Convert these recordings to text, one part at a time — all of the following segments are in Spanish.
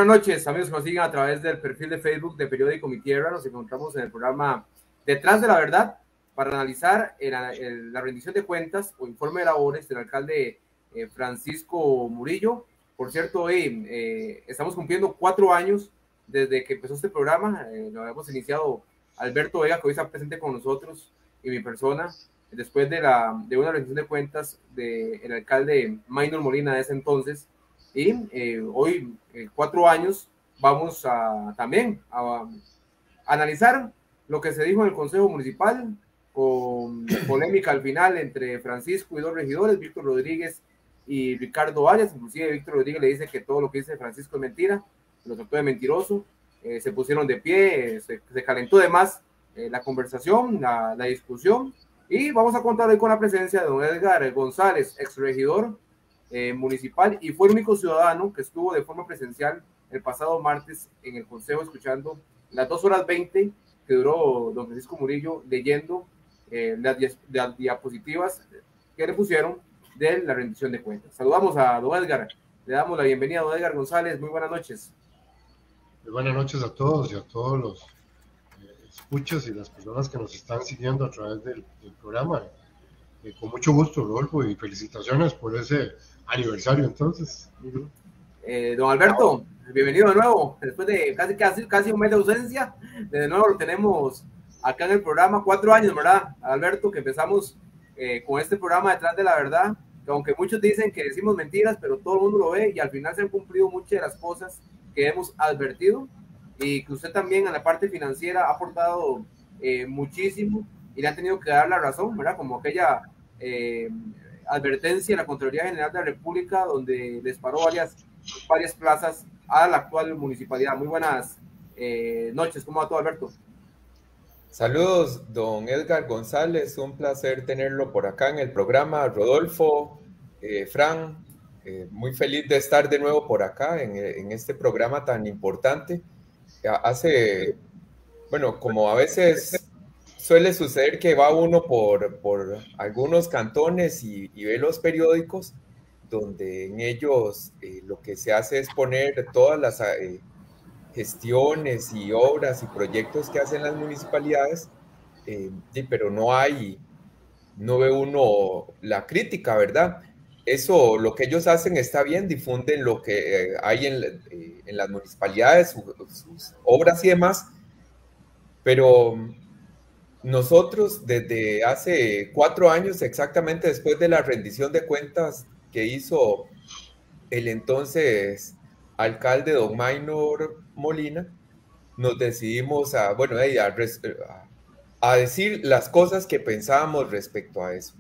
Buenas noches, amigos que nos siguen a través del perfil de Facebook de Periódico Mi Tierra. Nos encontramos en el programa Detrás de la Verdad para analizar la rendición de cuentas o informe de labores del alcalde Francisco Murillo. Por cierto, hoy estamos cumpliendo 4 años desde que empezó este programa. Lo hemos iniciado Alberto Vega, que hoy está presente con nosotros, y mi persona, después de una rendición de cuentas del alcalde Maynor Molina de ese entonces. Y hoy, 4 años, vamos también a analizar lo que se dijo en el Consejo Municipal, con polémica al final entre Francisco y dos regidores, Víctor Rodríguez y Ricardo Arias. Inclusive Víctor Rodríguez le dice que todo lo que dice Francisco es mentira, lo trató de mentiroso. Se pusieron de pie, se calentó de más la conversación, la discusión, y vamos a contar hoy con la presencia de don Edgar González, exregidor municipal, y fue el único ciudadano que estuvo de forma presencial el pasado martes en el Consejo, escuchando las 2 horas 20 que duró don Francisco Murillo leyendo las diapositivas que le pusieron de la rendición de cuentas. Saludamos a don Edgar, le damos la bienvenida a don Edgar González. Muy buenas noches. Muy buenas noches a todos y a todos los escuchas y las personas que nos están siguiendo a través del programa. Con mucho gusto, Rodolfo, y felicitaciones por ese aniversario entonces. Don Alberto, bienvenido de nuevo, después de casi un mes de ausencia. De nuevo lo tenemos acá en el programa. 4 años, ¿verdad, Alberto? Que empezamos con este programa Detrás de la Verdad, que aunque muchos dicen que decimos mentiras, pero todo el mundo lo ve, y al final se han cumplido muchas de las cosas que hemos advertido, y que usted también en la parte financiera ha aportado muchísimo, y le han tenido que dar la razón, ¿verdad? Como aquella advertencia de la Contraloría General de la República, donde les paró varias plazas a la actual municipalidad. Muy buenas noches, ¿cómo va todo, Alberto? Saludos, don Edgar González, un placer tenerlo por acá en el programa. Rodolfo, Fran, muy feliz de estar de nuevo por acá en este programa tan importante. Como a veces suele suceder que va uno por algunos cantones y ve los periódicos, donde en ellos lo que se hace es poner todas las gestiones y obras y proyectos que hacen las municipalidades, pero no ve uno la crítica, ¿verdad? Eso, lo que ellos hacen está bien, difunden lo que hay en las municipalidades, sus obras y demás, pero nosotros desde hace 4 años, exactamente después de la rendición de cuentas que hizo el entonces alcalde don Maynor Molina, nos decidimos a decir las cosas que pensábamos respecto a eso.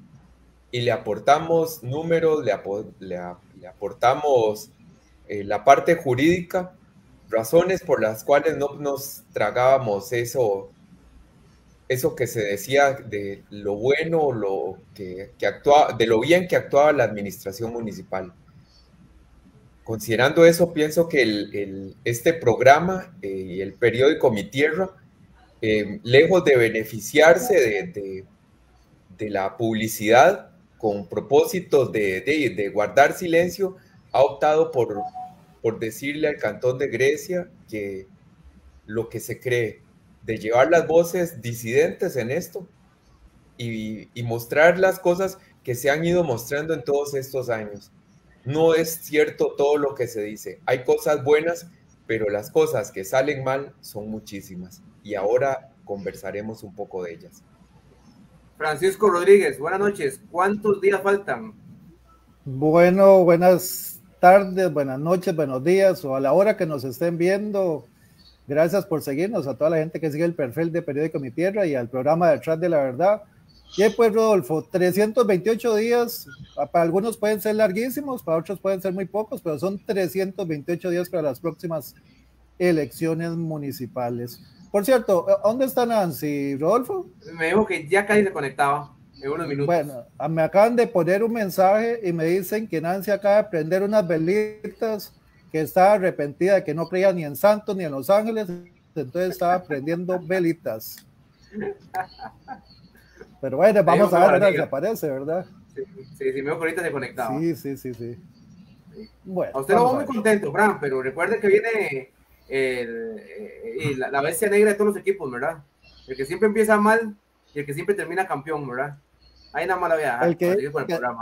Y le aportamos números, le aportamos la parte jurídica, razones por las cuales no nos tragábamos eso que se decía de lo bueno, de lo bien que actuaba la administración municipal. Considerando eso, pienso que este programa y el periódico Mi Tierra, lejos de beneficiarse de la publicidad con propósitos de guardar silencio, ha optado por decirle al Cantón de Grecia que lo que se cree, de llevar las voces disidentes en esto y mostrar las cosas que se han ido mostrando en todos estos años. No es cierto todo lo que se dice. Hay cosas buenas, pero las cosas que salen mal son muchísimas. Y ahora conversaremos un poco de ellas. Francisco Rodríguez, buenas noches. ¿Cuántos días faltan? Bueno, buenas tardes, buenas noches, buenos días, o a la hora que nos estén viendo. Gracias por seguirnos, a toda la gente que sigue el perfil de Periódico Mi Tierra y al programa Detrás de la Verdad. Y pues, Rodolfo, 328 días, para algunos pueden ser larguísimos, para otros pueden ser muy pocos, pero son 328 días para las próximas elecciones municipales. Por cierto, ¿dónde está Nancy, Rodolfo? Me dijo que ya casi se conectaba en unos minutos. Bueno, me acaban de poner un mensaje y me dicen que Nancy acaba de prender unas velitas, que estaba arrepentida de que no creía ni en santos ni en los ángeles, entonces estaba prendiendo velitas. Pero bueno, vamos a ver si aparece, ¿verdad? Sí, me dijo que ahorita se conectaba. Sí. Bueno, a usted lo veo muy contento, Bram, pero recuerde que viene la bestia negra de todos los equipos, ¿verdad? El que siempre empieza mal y el que siempre termina campeón, ¿verdad? Ahí nada más la voy a dejar.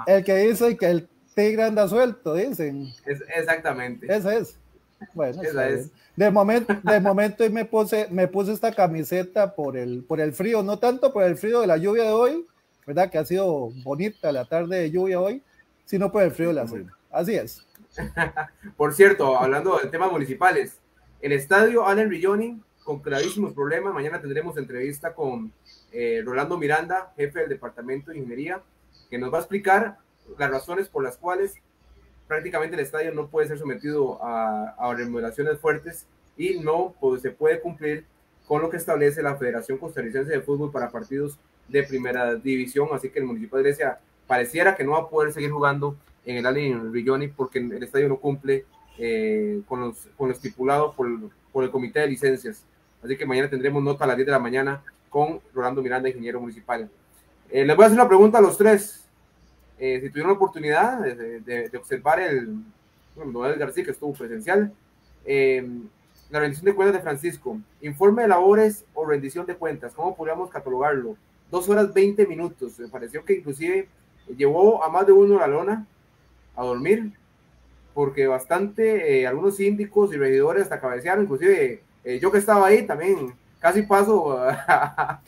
El que dice que el tigre anda suelto, dicen. Exactamente. Ese es. Bueno, esa es. De momento me puse esta camiseta por el frío, no tanto por el frío de la lluvia de hoy, ¿verdad? Que ha sido bonita la tarde de lluvia hoy, sino por el frío de la cima. Así es. Por cierto, hablando de temas municipales, el estadio Allen Rilloni con clarísimos problemas. Mañana tendremos entrevista con Rolando Miranda, jefe del Departamento de Ingeniería, que nos va a explicar las razones por las cuales prácticamente el estadio no puede ser sometido a remodelaciones fuertes y no se puede cumplir con lo que establece la Federación Costarricense de Fútbol para partidos de primera división. Así que el Municipal de Grecia pareciera que no va a poder seguir jugando en el Allen Rilloni porque el estadio no cumple con lo estipulado por el Comité de Licencias. Así que mañana tendremos nota a las 10 de la mañana con Rolando Miranda, ingeniero municipal. Les voy a hacer una pregunta a los tres. Si tuvieron la oportunidad de observar Noel García, que estuvo presencial, la rendición de cuentas de Francisco, informe de labores o rendición de cuentas, ¿cómo podríamos catalogarlo? 2 horas 20 minutos, me pareció que inclusive llevó a más de uno a la lona a dormir, porque bastante, algunos síndicos y regidores hasta cabecearon, inclusive yo que estaba ahí también casi paso a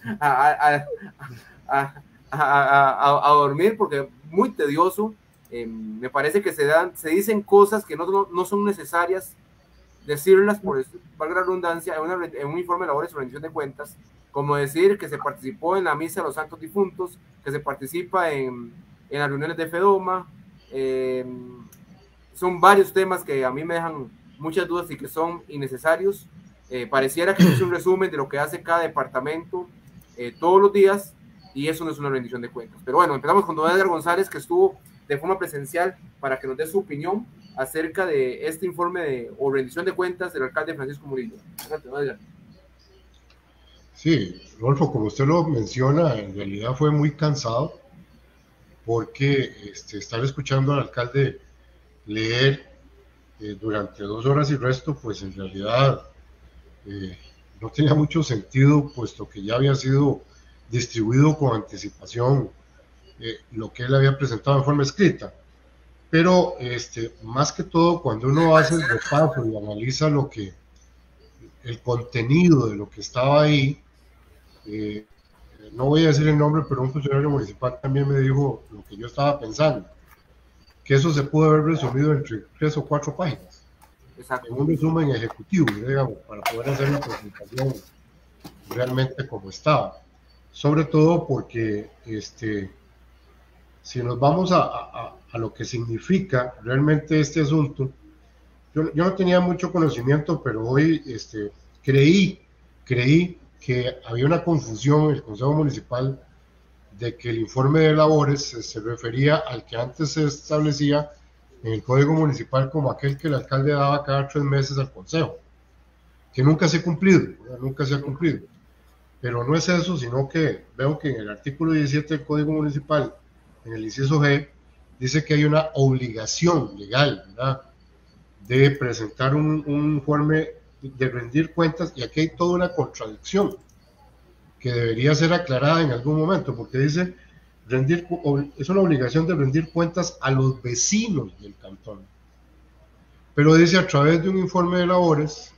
dormir porque muy tedioso. Me parece que se dicen cosas que no son necesarias decirlas, por eso, valga la redundancia, en un informe de labores o rendición de cuentas, como decir que se participó en la misa de los santos difuntos, que se participa en las reuniones de FEDOMA. Son varios temas que a mí me dejan muchas dudas y que son innecesarios. Pareciera que es un resumen de lo que hace cada departamento todos los días, y eso no es una rendición de cuentas. Pero bueno, empezamos con don Edgar González, que estuvo de forma presencial para que nos dé su opinión acerca de este informe o rendición de cuentas del alcalde Francisco Murillo. Sí, Rodolfo, como usted lo menciona, en realidad fue muy cansado porque estar escuchando al alcalde leer durante 2 horas y resto, pues en realidad no tenía mucho sentido, puesto que ya había sido distribuido con anticipación lo que él había presentado en forma escrita. Pero más que todo, cuando uno hace el repaso y analiza el contenido de lo que estaba ahí, no voy a decir el nombre, pero un funcionario municipal también me dijo lo que yo estaba pensando, que eso se pudo haber resumido entre 3 o 4 páginas. Exacto. En un resumen ejecutivo, digamos, para poder hacer la presentación realmente como estaba. Sobre todo porque si nos vamos a lo que significa realmente este asunto, yo no tenía mucho conocimiento, pero hoy creí que había una confusión en el Consejo Municipal de que el informe de labores se refería al que antes se establecía en el Código Municipal como aquel que el alcalde daba cada 3 meses al Consejo, que nunca se ha cumplido, nunca se ha cumplido. Pero no es eso, sino que veo que en el artículo 17 del Código Municipal, en el inciso G, dice que hay una obligación legal, ¿verdad?, de presentar un informe, de rendir cuentas, y aquí hay toda una contradicción que debería ser aclarada en algún momento, porque dice, es una obligación de rendir cuentas a los vecinos del cantón, pero dice a través de un informe de labores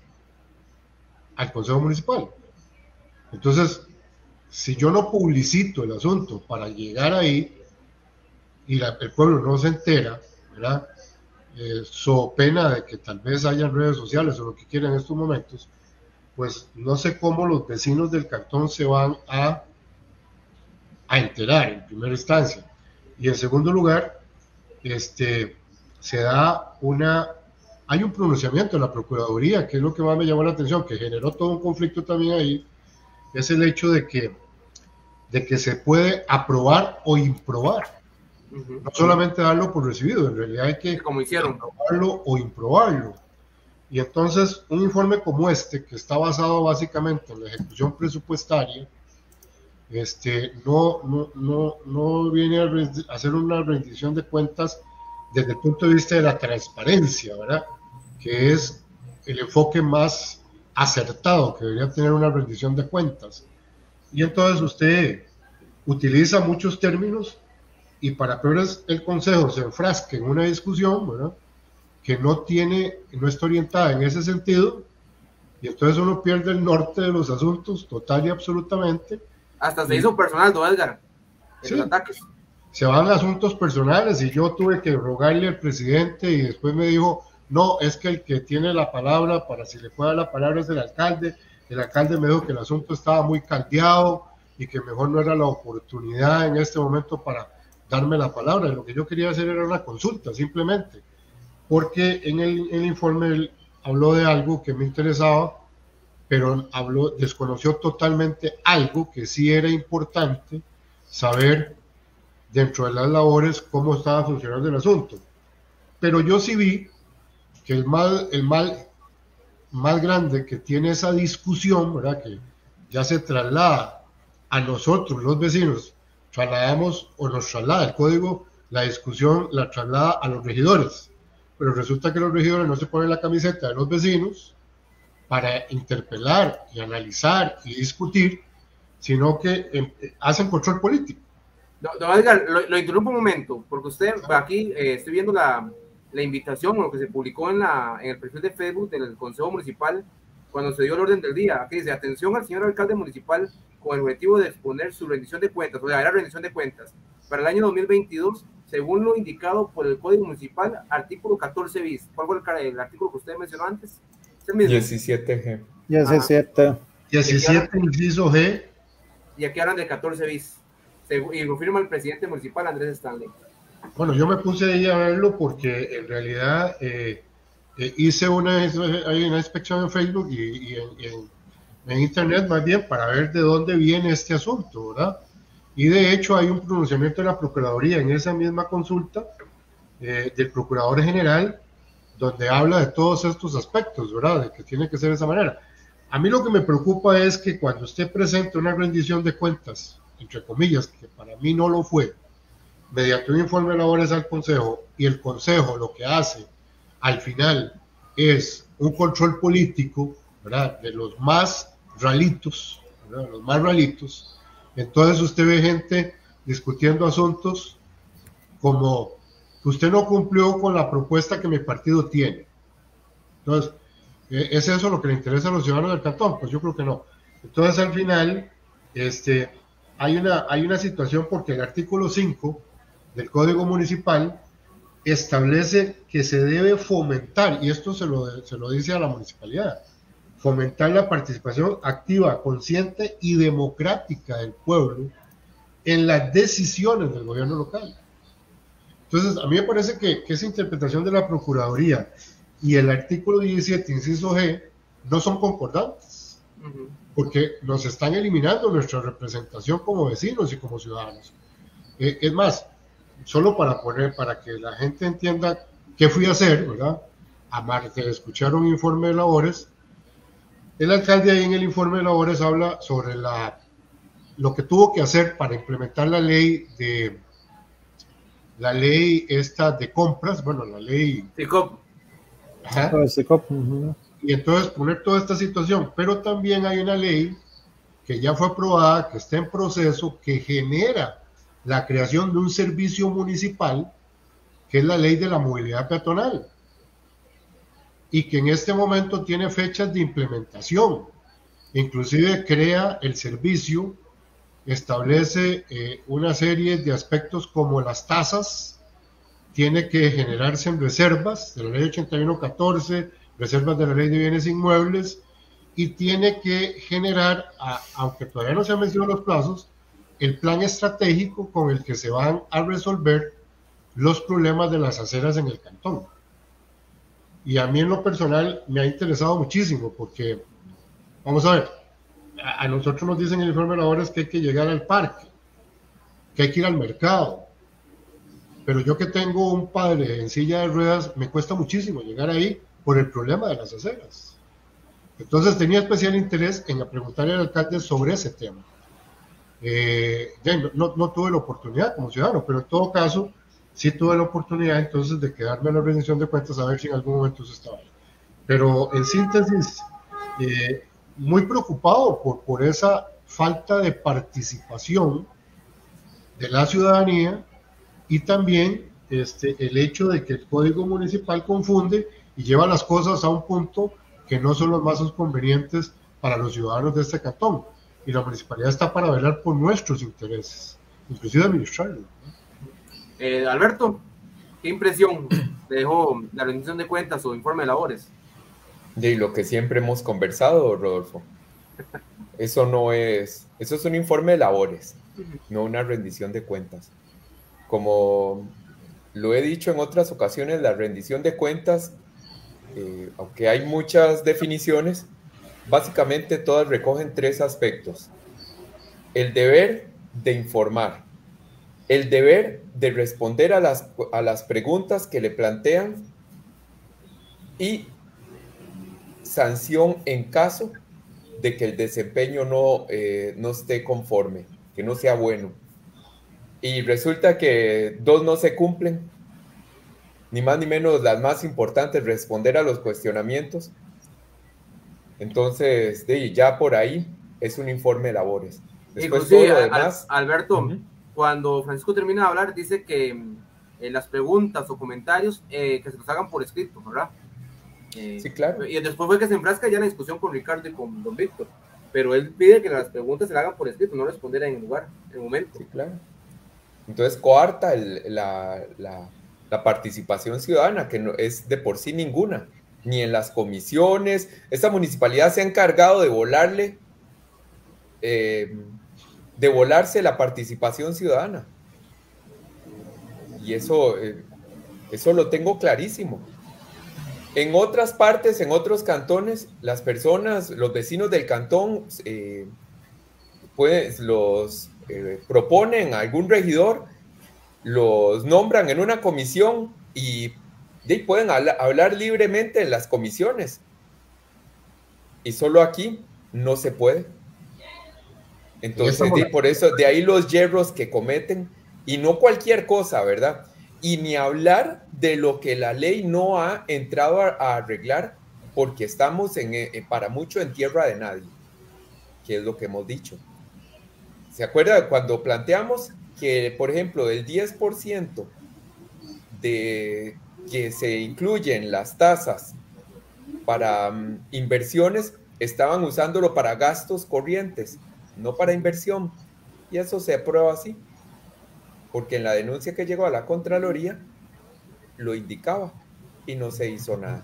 al Consejo Municipal. Entonces, si yo no publicito el asunto para llegar ahí y el pueblo no se entera, ¿verdad?, so pena de que tal vez hayan redes sociales o lo que quieran en estos momentos, pues no sé cómo los vecinos del cantón se van a enterar en primera instancia. Y en segundo lugar, hay un pronunciamiento de la Procuraduría, que es lo que más me llamó la atención, que generó todo un conflicto también ahí, es el hecho de que se puede aprobar o improbar. No solamente darlo por recibido, en realidad hay que aprobarlo o improbarlo. Y entonces un informe como que está basado básicamente en la ejecución presupuestaria, no viene a hacer una rendición de cuentas desde el punto de vista de la transparencia, ¿verdad? Que es el enfoque más acertado que debería tener una rendición de cuentas. Y entonces usted utiliza muchos términos y para peor el consejo se enfrasca en una discusión, ¿verdad?, que no está orientada en ese sentido, y entonces uno pierde el norte de los asuntos total y absolutamente. Hasta se hizo personal, don Edgar, en sí, los ataques. Se van a asuntos personales y yo tuve que rogarle al presidente y después me dijo, no, es que el que tiene la palabra, para si le puede dar la palabra es el alcalde me dijo que el asunto estaba muy caldeado y que mejor no era la oportunidad en este momento para darme la palabra. Y lo que yo quería hacer era una consulta, simplemente, porque en el informe él habló de algo que me interesaba, pero desconoció totalmente algo que sí era importante saber dentro de las labores cómo estaba funcionando el asunto. Pero yo sí vi que el mal más grande que tiene esa discusión, ¿verdad?, que ya se traslada a nosotros los vecinos, nos traslada el código, la discusión la traslada a los regidores, pero resulta que los regidores no se ponen la camiseta de los vecinos para interpelar y analizar y discutir, sino que hacen control político. Don Edgar, lo interrumpo un momento, porque usted aquí estoy viendo la invitación o lo que se publicó en el perfil de Facebook del Consejo Municipal cuando se dio el orden del día. Aquí dice: atención al señor alcalde municipal con el objetivo de exponer su rendición de cuentas, o sea, la rendición de cuentas para el año 2022, según lo indicado por el Código Municipal, artículo 14 bis. ¿Cuál fue el artículo que usted mencionó antes? 17G. 17 inciso G. Y aquí hablan de 14 bis. Y lo firma el presidente municipal, Andrés Stanley. Bueno, yo me puse ahí a verlo porque en realidad hice una inspección en Facebook y en internet más bien para ver de dónde viene este asunto, ¿verdad? Y de hecho hay un pronunciamiento de la Procuraduría en esa misma consulta del Procurador General donde habla de todos estos aspectos, ¿verdad? De que tiene que ser de esa manera. A mí lo que me preocupa es que cuando usted presenta una rendición de cuentas, entre comillas, que para mí no lo fue, mediante un informe de labores al Consejo, y el Consejo lo que hace al final es un control político, ¿verdad?, de los más ralitos, ¿verdad?, los más ralitos, entonces usted ve gente discutiendo asuntos como que usted no cumplió con la propuesta que mi partido tiene. Entonces, ¿es eso lo que le interesa a los ciudadanos del cantón? Pues yo creo que no. Entonces, al final, hay una situación porque el artículo 5 del Código Municipal establece que se debe fomentar, y esto se lo dice a la municipalidad, fomentar la participación activa, consciente y democrática del pueblo en las decisiones del gobierno local. Entonces, a mí me parece que esa interpretación de la Procuraduría y el artículo 17, inciso G, no son concordantes, porque nos están eliminando nuestra representación como vecinos y como ciudadanos. Es más, solo para que la gente entienda qué fui a hacer, ¿verdad? Aparte de escuchar un informe de labores, el alcalde ahí en el informe de labores habla sobre lo que tuvo que hacer para implementar la ley esta de compras, bueno, la ley SICOP. Y entonces poner toda esta situación, pero también hay una ley que ya fue aprobada, que está en proceso, que genera la creación de un servicio municipal, que es la ley de la movilidad peatonal, y que en este momento tiene fechas de implementación, inclusive crea el servicio, establece una serie de aspectos como las tasas, tiene que generarse en reservas de la ley 8114, reservas de la ley de bienes inmuebles, y tiene que generar, aunque todavía no se han mencionado los plazos, el plan estratégico con el que se van a resolver los problemas de las aceras en el cantón. Y a mí en lo personal me ha interesado muchísimo porque, vamos a ver, a nosotros nos dicen en el informe de labores que hay que llegar al parque, que hay que ir al mercado, pero yo que tengo un padre en silla de ruedas, me cuesta muchísimo llegar ahí por el problema de las aceras. Entonces tenía especial interés en preguntarle al alcalde sobre ese tema. No tuve la oportunidad como ciudadano, pero en todo caso sí tuve la oportunidad entonces de quedarme en la rendición de cuentas a ver si en algún momento eso estaba ahí. Pero en síntesis, muy preocupado por esa falta de participación de la ciudadanía y también el hecho de que el código municipal confunde y lleva las cosas a un punto que no son los más convenientes para los ciudadanos de este cantón. Y la municipalidad está para velar por nuestros intereses, inclusive administrarlo. Alberto, ¿qué impresión te dejó la rendición de cuentas o informe de labores? De lo que siempre hemos conversado, Rodolfo. Eso es un informe de labores, no una rendición de cuentas. Como lo he dicho en otras ocasiones, la rendición de cuentas, aunque hay muchas definiciones, básicamente todas recogen tres aspectos: el deber de informar, el deber de responder a las preguntas que le plantean y sanción en caso de que el desempeño no esté conforme, que no sea bueno. Y resulta que dos no se cumplen, ni más ni menos las más importantes, responder a los cuestionamientos. Entonces, ya por ahí es un informe de labores. Después inclusive, todo lo demás. Alberto, cuando Francisco termina de hablar, dice que las preguntas o comentarios que se los hagan por escrito, ¿verdad? Sí, claro. Y después fue que se enfrasca ya en la discusión con Ricardo y con don Víctor. Pero él pide que las preguntas se las hagan por escrito, no responder en el lugar, en el momento. Sí, claro. Entonces coarta la participación ciudadana, que no es de por sí ninguna, ni en las comisiones. Esta municipalidad se ha encargado de volarse la participación ciudadana. Y eso lo tengo clarísimo. En otras partes, en otros cantones, las personas, los vecinos del cantón, pues los proponen a algún regidor, los nombran en una comisión y pueden hablar libremente en las comisiones. Y solo aquí no se puede. Entonces, por eso, de ahí los yerros que cometen, y no cualquier cosa, ¿verdad? Y ni hablar de lo que la ley no ha entrado a arreglar, porque estamos para mucho en tierra de nadie, que es lo que hemos dicho. ¿Se acuerda cuando planteamos que, por ejemplo, el 10% de que se incluyen las tasas para inversiones, estaban usándolo para gastos corrientes, no para inversión? Y eso se aprueba así, porque en la denuncia que llegó a la Contraloría lo indicaba y no se hizo nada.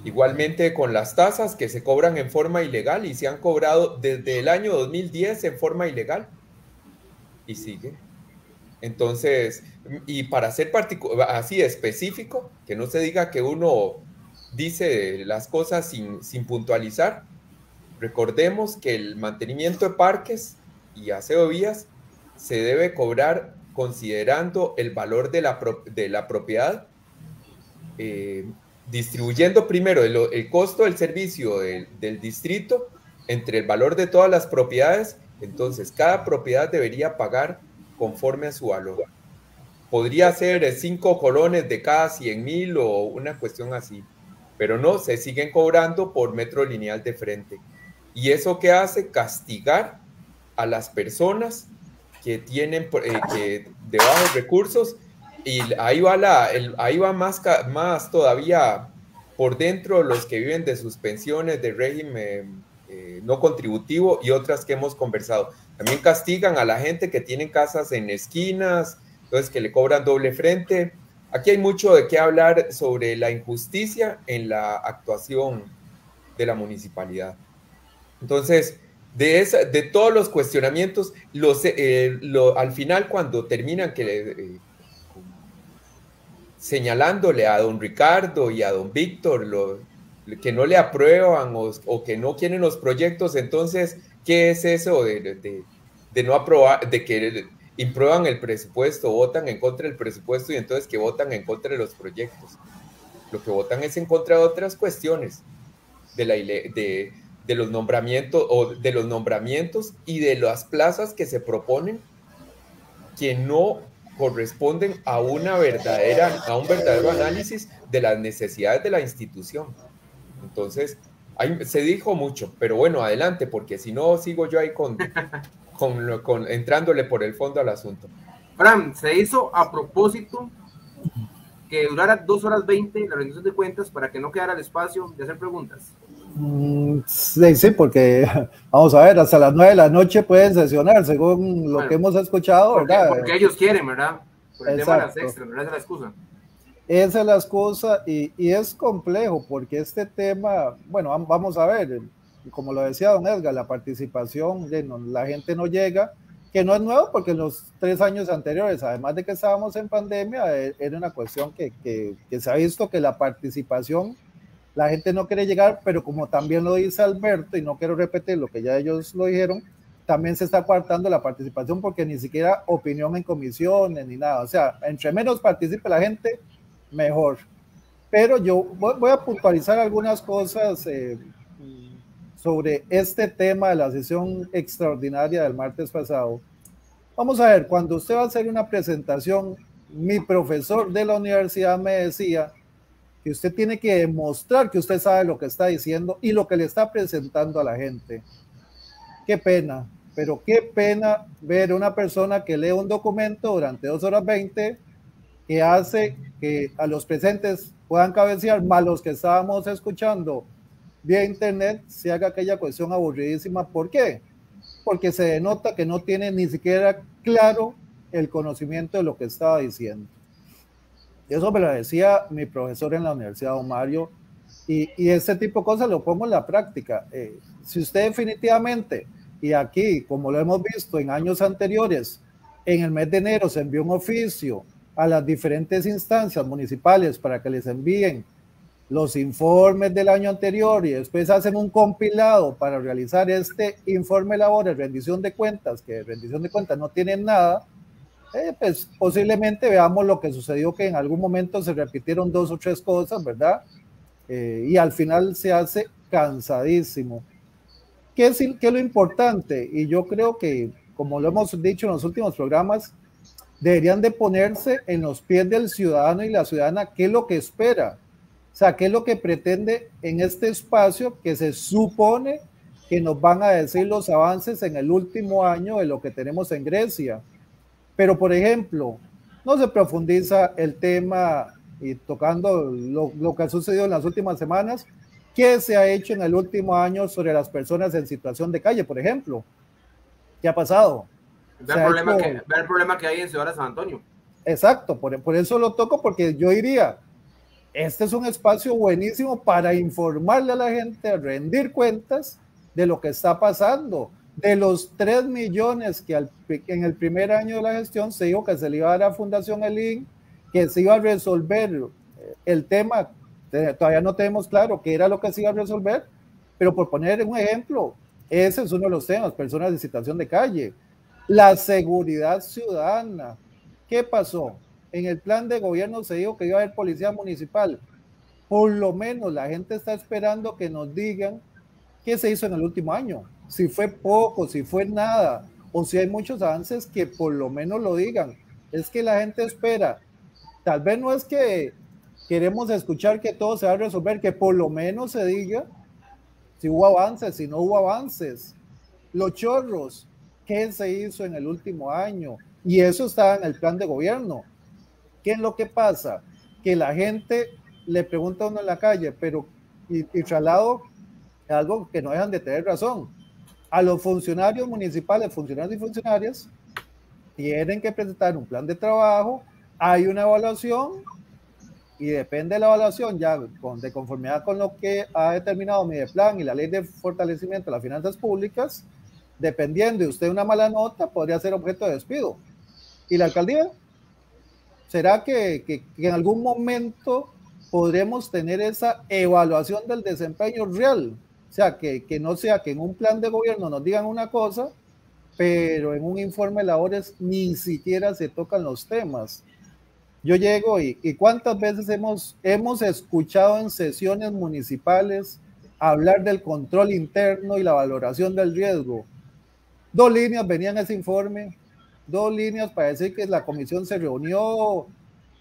Igualmente con las tasas que se cobran en forma ilegal y se han cobrado desde el año 2010 en forma ilegal y sigue. Entonces, y para ser así específico, que no se diga que uno dice las cosas sin puntualizar, recordemos que el mantenimiento de parques y aseo de vías se debe cobrar considerando el valor de la propiedad, distribuyendo primero el costo del servicio del distrito entre el valor de todas las propiedades. Entonces, cada propiedad debería pagar conforme a su valor. Podría ser 5 colones de cada 100,000 o una cuestión así, pero no, se siguen cobrando por metro lineal de frente. ¿Y eso qué hace? Castigar a las personas que tienen de bajos recursos, y ahí va más todavía por dentro los que viven de sus pensiones de régimen no contributivo y otras que hemos conversado. También castigan a la gente que tiene casas en esquinas, entonces que le cobran doble frente. Aquí hay mucho de qué hablar sobre la injusticia en la actuación de la municipalidad. Entonces, de todos los cuestionamientos, al final cuando terminan señalándole a don Ricardo y a don Víctor que no le aprueban o que no quieren los proyectos, entonces, ¿qué es eso de no aprobar, de que imprueban el presupuesto, votan en contra del presupuesto y entonces que votan en contra de los proyectos? Lo que votan es en contra de otras cuestiones, de los nombramientos y de las plazas que se proponen, que no corresponden a un verdadero análisis de las necesidades de la institución. Entonces, se dijo mucho, pero bueno, adelante, porque si no sigo yo ahí entrándole por el fondo al asunto. Fran, se hizo a propósito que durara 2 horas 20 la rendición de cuentas para que no quedara el espacio de hacer preguntas. Sí, porque vamos a ver, hasta las 9 de la noche pueden sesionar, según lo que hemos escuchado, ¿verdad? Porque ellos quieren, ¿verdad? Por el tema de las extras, ¿verdad? Esa es la excusa. Esa es la excusa y es complejo porque este tema, bueno, vamos a ver, como lo decía don Edgar, la participación, la gente no llega, que no es nuevo porque en los 3 años anteriores, además de que estábamos en pandemia, era una cuestión que se ha visto que la participación, la gente no quiere llegar, pero como también lo dice Alberto, y no quiero repetir lo que ya ellos lo dijeron, también se está coartando la participación porque ni siquiera opinión en comisiones ni nada, o sea, entre menos participe la gente, mejor. Pero yo voy a puntualizar algunas cosas sobre este tema de la sesión extraordinaria del martes pasado. Vamos a ver, cuando usted va a hacer una presentación, mi profesor de la universidad me decía que usted tiene que demostrar que usted sabe lo que está diciendo y lo que le está presentando a la gente. Qué pena, pero qué pena ver una persona que lee un documento durante 2 horas 20 que hace que a los presentes puedan cabecear, más los que estábamos escuchando vía internet, se haga aquella cuestión aburridísima. ¿Por qué? Porque se denota que no tiene ni siquiera claro el conocimiento de lo que estaba diciendo. Eso me lo decía mi profesor en la Universidad Don Mario, y ese tipo de cosas lo pongo en la práctica. Si usted definitivamente, y aquí, como lo hemos visto en años anteriores, en el mes de enero se envió un oficio a las diferentes instancias municipales para que les envíen los informes del año anterior y después hacen un compilado para realizar este informe laboral, rendición de cuentas, que rendición de cuentas no tienen nada, pues posiblemente veamos lo que sucedió, que en algún momento se repitieron 2 o 3 cosas, ¿verdad? Y al final se hace cansadísimo. ¿Qué es lo importante? Y yo creo que, como lo hemos dicho en los últimos programas, deberían de ponerse en los pies del ciudadano y la ciudadana, qué es lo que espera, o sea, qué es lo que pretende en este espacio que se supone que nos van a decir los avances en el último año de lo que tenemos en Grecia. Pero, por ejemplo, no se profundiza el tema y tocando lo que ha sucedido en las últimas semanas, qué se ha hecho en el último año sobre las personas en situación de calle, por ejemplo. ¿Qué ha pasado? Ve el problema que hay en Ciudad de San Antonio. Exacto, por eso lo toco, porque yo diría, este es un espacio buenísimo para informarle a la gente, rendir cuentas de lo que está pasando. De los 3 millones que en el primer año de la gestión se dijo que se le iba a dar a Fundación Elín, que se iba a resolver el tema, todavía no tenemos claro qué era lo que se iba a resolver, pero por poner un ejemplo, ese es uno de los temas, personas en situación de calle. La seguridad ciudadana. ¿Qué pasó? En el plan de gobierno se dijo que iba a haber policía municipal. Por lo menos la gente está esperando que nos digan qué se hizo en el último año. Si fue poco, si fue nada, o si hay muchos avances, que por lo menos lo digan. Es que la gente espera. Tal vez no es que queremos escuchar que todo se va a resolver, que por lo menos se diga si hubo avances, si no hubo avances. Los chorros, ¿qué se hizo en el último año? Y eso está en el plan de gobierno. ¿Qué es lo que pasa? Que la gente le pregunta a uno en la calle, pero y traslado algo que no dejan de tener razón. A los funcionarios municipales, funcionarios y funcionarias, tienen que presentar un plan de trabajo, hay una evaluación y depende de la evaluación, ya de conformidad con lo que ha determinado Mideplan y la ley de fortalecimiento de las finanzas públicas, dependiendo de usted una mala nota, podría ser objeto de despido. ¿Y la alcaldía? ¿Será que en algún momento podremos tener esa evaluación del desempeño real? O sea, que no sea que en un plan de gobierno nos digan una cosa, pero en un informe de labores ni siquiera se tocan los temas. Yo llego y ¿cuántas veces hemos escuchado en sesiones municipales hablar del control interno y la valoración del riesgo? 2 líneas venían ese informe 2 líneas para decir que la comisión se reunió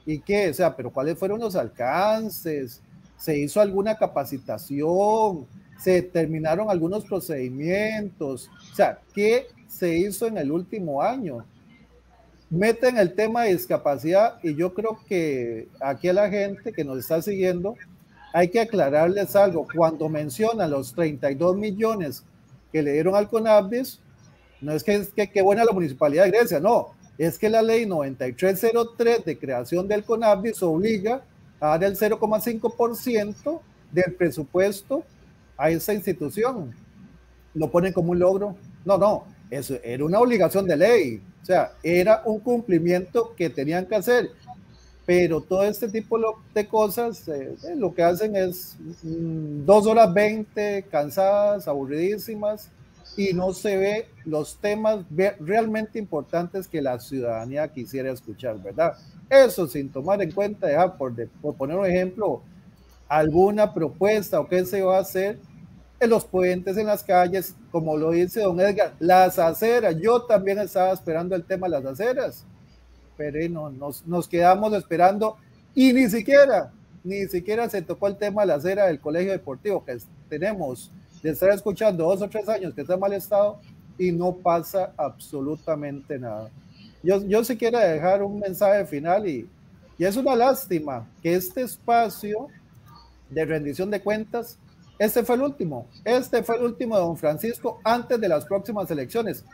y qué, o sea, pero ¿cuáles fueron los alcances? ¿Se hizo alguna capacitación? ¿Se terminaron algunos procedimientos? O sea, ¿qué se hizo en el último año? Meten el tema de discapacidad y yo creo que aquí a la gente que nos está siguiendo hay que aclararles algo. Cuando mencionan los 32 millones que le dieron al CONAVIS, no es que buena la Municipalidad de Grecia, no, es que la ley 9303 de creación del CONAVIS obliga a dar el 0,5% del presupuesto a esa institución. Lo ponen como un logro. No, eso era una obligación de ley, o sea, era un cumplimiento que tenían que hacer, pero todo este tipo de cosas lo que hacen es 2 horas 20 cansadas, aburridísimas, y no se ve los temas realmente importantes que la ciudadanía quisiera escuchar, ¿verdad? Eso sin tomar en cuenta, por poner un ejemplo, alguna propuesta o qué se va a hacer en los puentes, en las calles, como lo dice don Edgar, las aceras. Yo también estaba esperando el tema de las aceras, pero no, nos quedamos esperando y ni siquiera se tocó el tema de la acera del colegio deportivo, que tenemos de estar escuchando 2 o 3 años que está en mal estado y no pasa absolutamente nada. Yo sí quiero dejar un mensaje final y es una lástima que este espacio de rendición de cuentas, este fue el último de don Francisco antes de las próximas elecciones.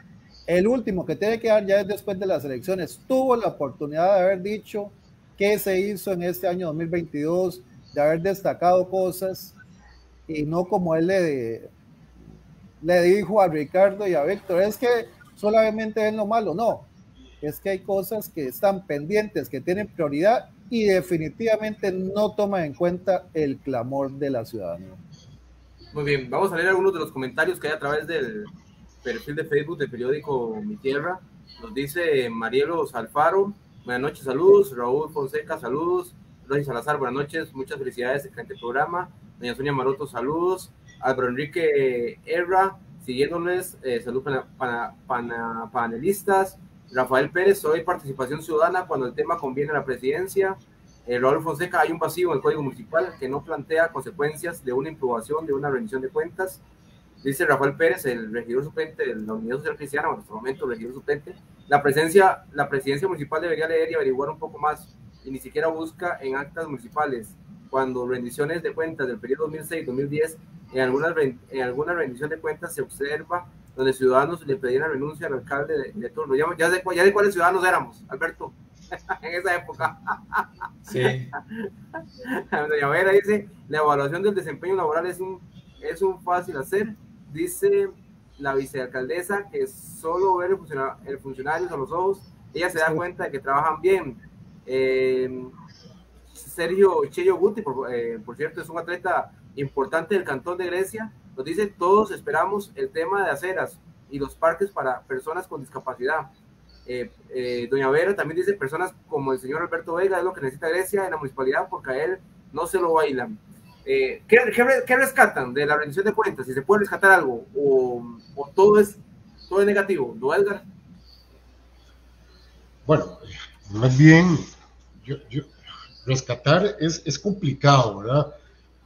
El último que tiene que dar ya es después de las elecciones. Tuvo la oportunidad de haber dicho qué se hizo en este año 2022, de haber destacado cosas, y no como él le dijo a Ricardo y a Víctor, es que solamente ven lo malo. No, es que hay cosas que están pendientes, que tienen prioridad y definitivamente no toman en cuenta el clamor de la ciudadanía. Muy bien, vamos a leer algunos de los comentarios que hay a través del perfil de Facebook del periódico Mi Tierra. Nos dice Marielos Alfaro, buenas noches, saludos. Raúl Fonseca, saludos. Roy Salazar, buenas noches, muchas felicidades, excelente programa. Doña Sonia Maroto, saludos. Álvaro Enrique Herra, siguiéndoles, saludos panelistas. Rafael Pérez, hoy participación ciudadana cuando el tema conviene a la presidencia. Raúl Fonseca, hay un vacío en el Código Municipal que no plantea consecuencias de una improbación de una rendición de cuentas. Dice Rafael Pérez, el regidor suplente de la Unidad Social Cristiana, en este momento regidor suplente, la presidencia municipal debería leer y averiguar un poco más, y ni siquiera busca en actas municipales, cuando rendiciones de cuentas del periodo 2006-2010, en alguna rendición de cuentas se observa donde ciudadanos le pedían la renuncia al alcalde de turno. Ya de cuáles ciudadanos éramos, Alberto, en esa época. Sí. Doña Vera dice, la evaluación del desempeño laboral es un fácil hacer. Dice la vicealcaldesa que solo ver el funcionario a los ojos, ella se da cuenta de que trabajan bien. Sergio Cheyo Guti, por cierto, es un atleta importante del Cantón de Grecia, nos dice, todos esperamos el tema de aceras y los parques para personas con discapacidad. Doña Vera también dice, personas como el señor Alberto Vega es lo que necesita Grecia en la municipalidad porque a él no se lo bailan. ¿Qué rescatan de la rendición de cuentas? Si se puede rescatar algo o todo es negativo, ¿no, Edgar? Bueno, más bien rescatar es complicado, ¿verdad?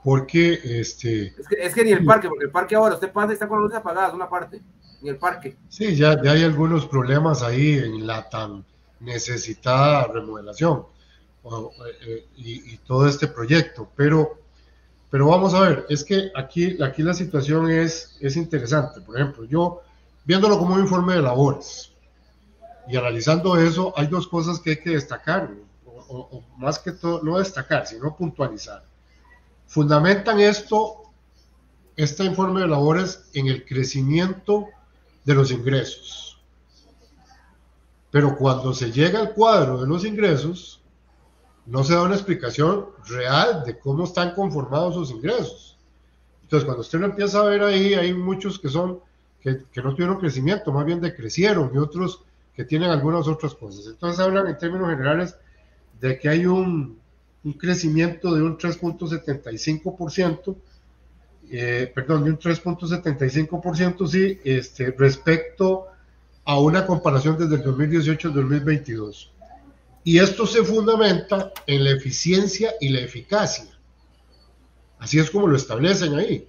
Porque es que ni el parque, porque el parque ahora usted pasa y está con las luces apagadas, una parte, ni el parque. Sí, ya hay algunos problemas ahí en la tan necesitada remodelación y todo este proyecto, pero vamos a ver, es que aquí la situación es interesante. Por ejemplo, yo viéndolo como un informe de labores y analizando eso, hay 2 cosas que hay que destacar, o más que todo, no destacar, sino puntualizar. Fundamentan este informe de labores en el crecimiento de los ingresos. Pero cuando se llega al cuadro de los ingresos, no se da una explicación real de cómo están conformados sus ingresos. Entonces, cuando usted lo empieza a ver ahí, hay muchos que no tuvieron crecimiento, más bien decrecieron, y otros que tienen algunas otras cosas. Entonces, hablan en términos generales de que hay un crecimiento de un 3.75%, de un 3.75%, sí, respecto a una comparación desde el 2018 al 2022. Y esto se fundamenta en la eficiencia y la eficacia. Así es como lo establecen ahí.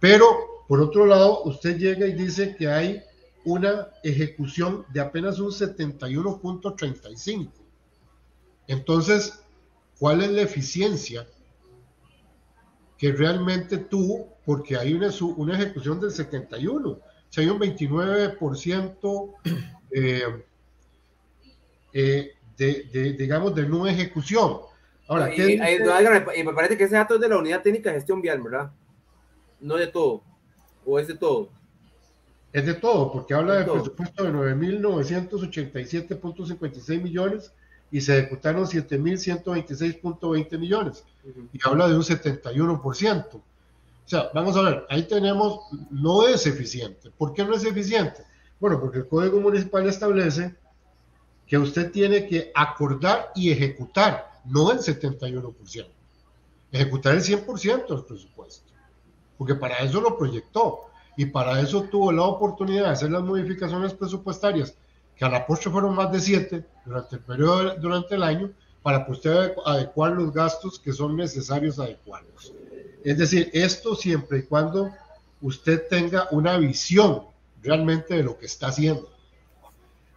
Pero, por otro lado, usted llega y dice que hay una ejecución de apenas un 71.35. Entonces, ¿cuál es la eficiencia que realmente tuvo? Porque hay una ejecución del 71. O sea, hay un 29% digamos, de no ejecución. Ahora, y me parece que ese dato es de la Unidad Técnica de Gestión Vial, ¿verdad? No de todo. ¿O es de todo? Es de todo, porque habla del presupuesto de 9.987.56 millones y se ejecutaron 7.126.20 millones. Y habla de un 71%. O sea, vamos a ver, ahí tenemos, no es eficiente. ¿Por qué no es eficiente? Bueno, porque el Código Municipal establece que usted tiene que acordar y ejecutar, no el 71%, ejecutar el 100% del presupuesto, porque para eso lo proyectó y para eso tuvo la oportunidad de hacer las modificaciones presupuestarias, que a la postre fueron más de 7 durante el periodo, durante el año, para que usted adecuar los gastos que son necesarios adecuarlos. Es decir, esto siempre y cuando usted tenga una visión realmente de lo que está haciendo.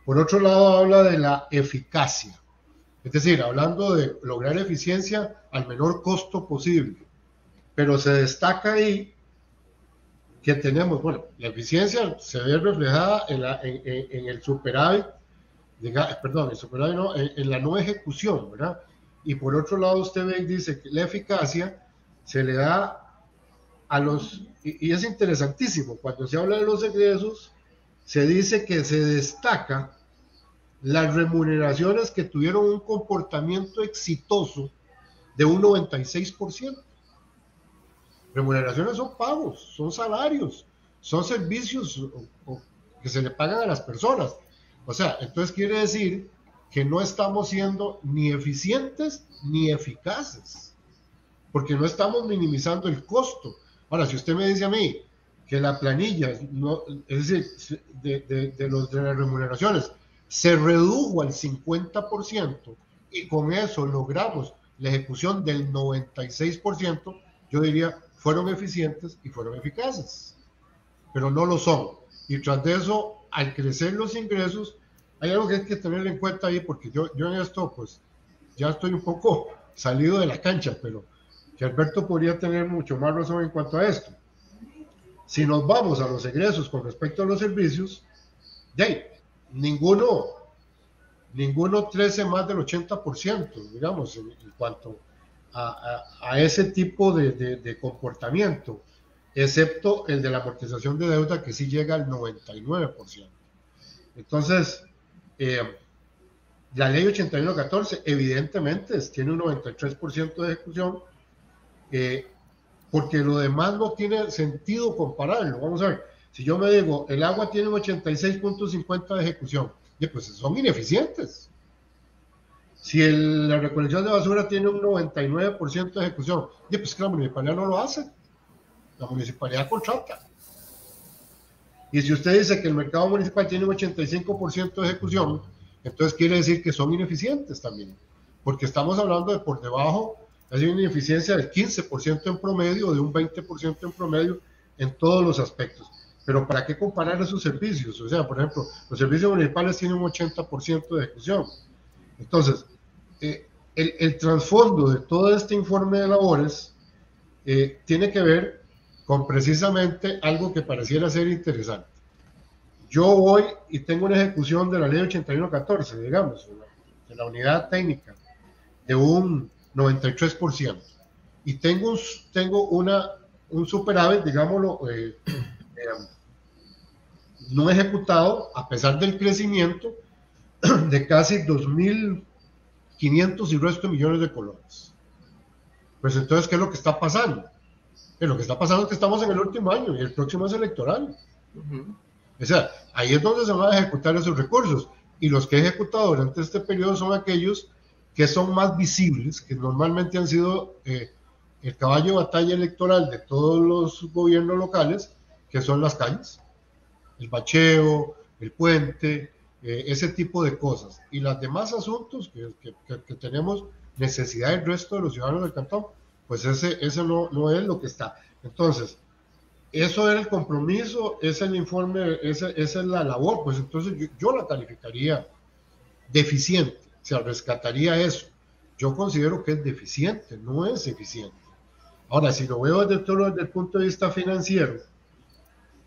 Por otro lado, habla de la eficacia, es decir, hablando de lograr eficiencia al menor costo posible, pero se destaca ahí que tenemos, bueno, la eficiencia se ve reflejada en el superávit, en la no ejecución, ¿verdad? Y por otro lado, usted ve y dice que la eficacia se le da a los, y es interesantísimo, cuando se habla de los egresos, se dice que se destaca las remuneraciones que tuvieron un comportamiento exitoso de un 96%. Remuneraciones son pagos, son salarios, son servicios que se le pagan a las personas. O sea, entonces quiere decir que no estamos siendo ni eficientes ni eficaces, porque no estamos minimizando el costo. Ahora, si usted me dice a mí que la planilla, no, es decir, de las remuneraciones, se redujo al 50% y con eso logramos la ejecución del 96%, yo diría, fueron eficientes y fueron eficaces, pero no lo son. Y tras de eso, al crecer los ingresos, hay algo que hay que tener en cuenta ahí, porque yo en esto, pues, ya estoy un poco salido de la cancha, pero que Alberto podría tener mucho más razón en cuanto a esto. Si nos vamos a los egresos con respecto a los servicios, ninguno crece más del 80%, digamos, en cuanto a ese tipo de comportamiento, excepto el de la amortización de deuda, que sí llega al 99%. Entonces, la ley 8114 evidentemente tiene un 93% de ejecución, porque lo demás no tiene sentido compararlo. Vamos a ver, si yo me digo, el agua tiene un 86.50 de ejecución, pues son ineficientes. Si la recolección de basura tiene un 99% de ejecución, pues que la municipalidad no lo hace. La municipalidad contrata. Y si usted dice que el mercado municipal tiene un 85% de ejecución, entonces quiere decir que son ineficientes también, porque estamos hablando de por debajo, hay una ineficiencia del 15% en promedio, o de un 20% en promedio en todos los aspectos. Pero ¿para qué comparar esos servicios? O sea, por ejemplo, los servicios municipales tienen un 80% de ejecución. Entonces, el trasfondo de todo este informe de labores tiene que ver con precisamente algo que pareciera ser interesante. Yo voy y tengo una ejecución de la ley 8114, digamos, de la unidad técnica, de un 93%. Y tengo un superávit, digámoslo, no ejecutado, a pesar del crecimiento, de casi 2.500 y resto de millones de colones. Pues entonces, ¿qué es lo que está pasando? Lo que está pasando es que estamos en el último año y el próximo es electoral. O sea, ahí es donde se van a ejecutar esos recursos. Y los que he ejecutado durante este periodo son aquellos que son más visibles, que normalmente han sido el caballo de batalla electoral de todos los gobiernos locales, que son las calles, el bacheo, el puente, ese tipo de cosas. Y los demás asuntos que tenemos necesidad del resto de los ciudadanos del cantón, pues ese no es lo que está. Entonces, eso era el compromiso, es el informe, esa es la labor, pues entonces yo la calificaría deficiente, o sea, rescataría eso. Yo considero que es deficiente, no es eficiente. Ahora, si lo veo desde el punto de vista financiero,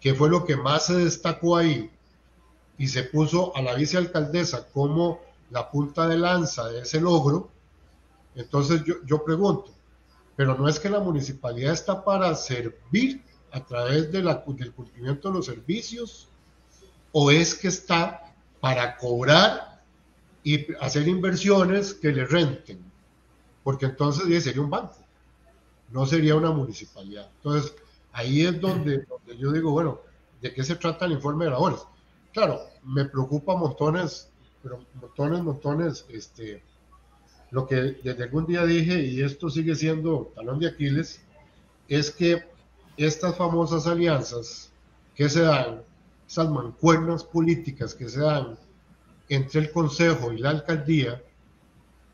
que fue lo que más se destacó ahí, y se puso a la vicealcaldesa como la punta de lanza de ese logro, entonces yo pregunto, pero no es que la municipalidad está para servir a través del cumplimiento de los servicios, o es que está para cobrar y hacer inversiones que le renten, porque entonces sería un banco, no sería una municipalidad. Entonces ahí es donde yo digo, bueno, ¿de qué se trata el informe de labores? Claro, me preocupa montones, pero montones, lo que desde algún día dije, y esto sigue siendo talón de Aquiles, es que estas famosas alianzas que se dan, esas mancuernas políticas que se dan entre el Consejo y la alcaldía,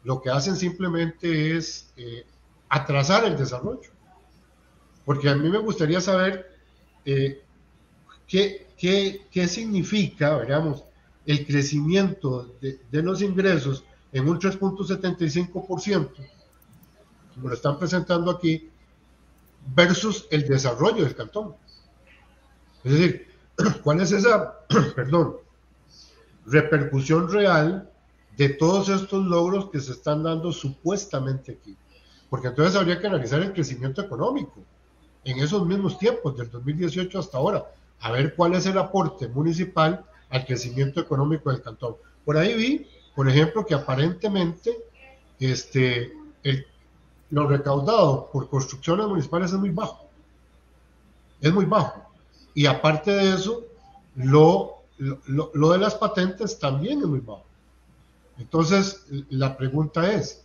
lo que hacen simplemente es atrasar el desarrollo. Porque a mí me gustaría saber qué significa, digamos, el crecimiento de los ingresos en un 3.75%, como lo están presentando aquí, versus el desarrollo del cantón. Es decir, ¿cuál es esa, repercusión real de todos estos logros que se están dando supuestamente aquí? Porque entonces habría que analizar el crecimiento económico en esos mismos tiempos, del 2018 hasta ahora, a ver cuál es el aporte municipal al crecimiento económico del cantón. Por ahí vi, por ejemplo, que aparentemente lo recaudado por construcciones municipales es muy bajo. Es muy bajo. Y aparte de eso, lo de las patentes también es muy bajo. Entonces, la pregunta es,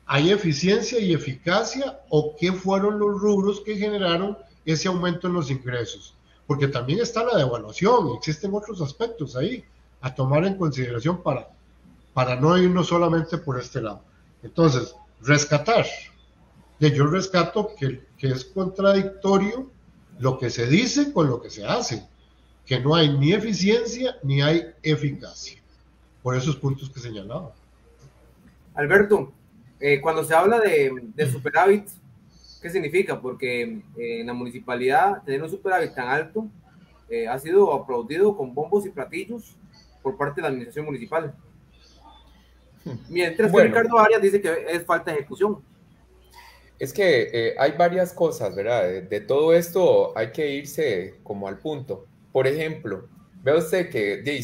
¿hay eficiencia y eficacia o qué fueron los rubros que generaron ese aumento en los ingresos? Porque también está la devaluación y existen otros aspectos ahí a tomar en consideración para no irnos solamente por este lado. Entonces, rescatar. Yo rescato que es contradictorio lo que se dice con lo que se hace, que no hay ni eficiencia ni hay eficacia, por esos puntos que señalaba. Alberto, cuando se habla de superávit, ¿qué significa? Porque en la municipalidad tener un superávit tan alto ha sido aplaudido con bombos y platillos por parte de la administración municipal. Mientras que Ricardo Arias dice que es falta de ejecución. Es que hay varias cosas, ¿verdad? De todo esto hay que irse como al punto. Por ejemplo, ve usted que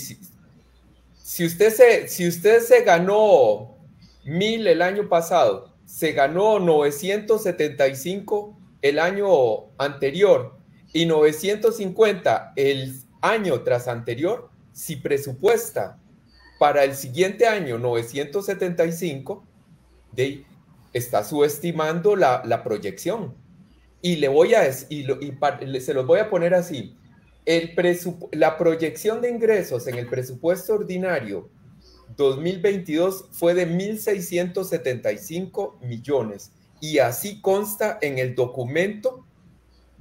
si usted se ganó 1,000 el año pasado, se ganó 975 el año anterior y 950 el año tras anterior, si presupuesta para el siguiente año 975, está subestimando la proyección. Y se los voy a poner así. La proyección de ingresos en el presupuesto ordinario 2022 fue de 1,675 millones. Y así consta en el documento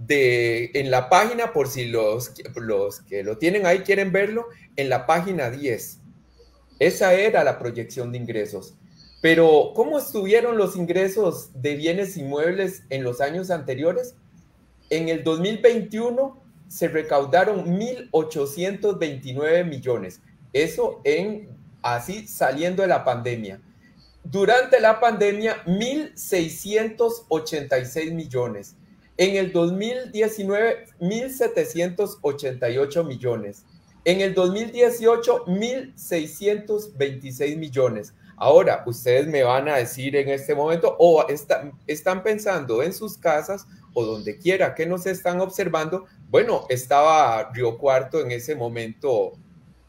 en la página, por si los que lo tienen ahí quieren verlo, en la página 10. Esa era la proyección de ingresos. Pero, ¿cómo estuvieron los ingresos de bienes inmuebles en los años anteriores? En el 2021 se recaudaron 1,829 millones. Eso así saliendo de la pandemia. Durante la pandemia, 1,686 millones. En el 2019, 1,788 millones. En el 2018, 1,626 millones. Ahora, ustedes me van a decir en este momento, o están pensando en sus casas, o donde quiera que nos están observando, bueno, estaba Río Cuarto en ese momento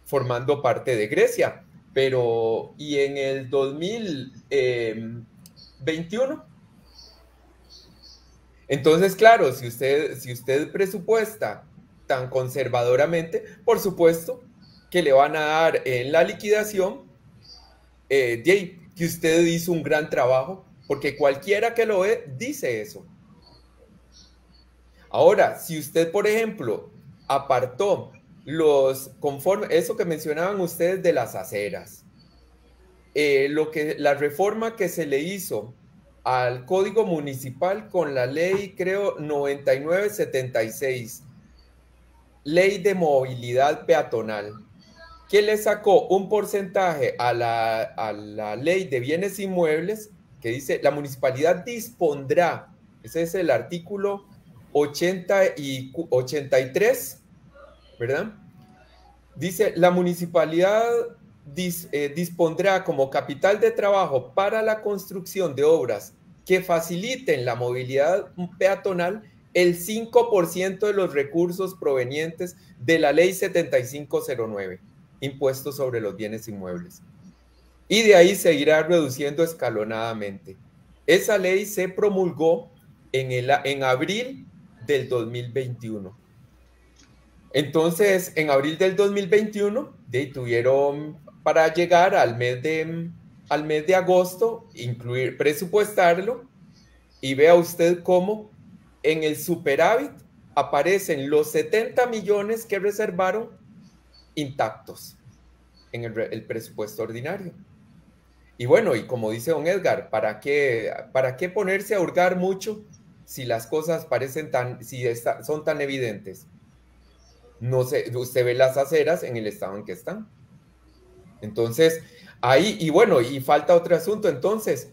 formando parte de Grecia, pero ¿y en el 2021? Entonces, claro, si usted presupuesta tan conservadoramente, por supuesto que le van a dar en la liquidación, que usted hizo un gran trabajo, porque cualquiera que lo ve dice eso. Ahora, si usted, por ejemplo, apartó conforme eso que mencionaban ustedes de las aceras, la reforma que se le hizo al Código Municipal con la ley, creo, 9976, ley de movilidad peatonal, que le sacó un porcentaje a la ley de bienes inmuebles, que dice, la municipalidad dispondrá, ese es el artículo 80 y 83, ¿verdad? Dice, la municipalidad dispondrá como capital de trabajo para la construcción de obras que faciliten la movilidad peatonal el 5% de los recursos provenientes de la ley 7509, impuestos sobre los bienes inmuebles. Y de ahí se irá reduciendo escalonadamente. Esa ley se promulgó en abril del 2021. Entonces, en abril del 2021, tuvieron para llegar al mes de agosto, presupuestarlo, y vea usted cómo en el superávit aparecen los 70 millones que reservaron intactos en el presupuesto ordinario. Y bueno, y como dice don Edgar, ¿para qué ponerse a hurgar mucho si las cosas son tan evidentes? No sé, usted ve las aceras en el estado en que están. Entonces, ahí, y bueno, y falta otro asunto entonces,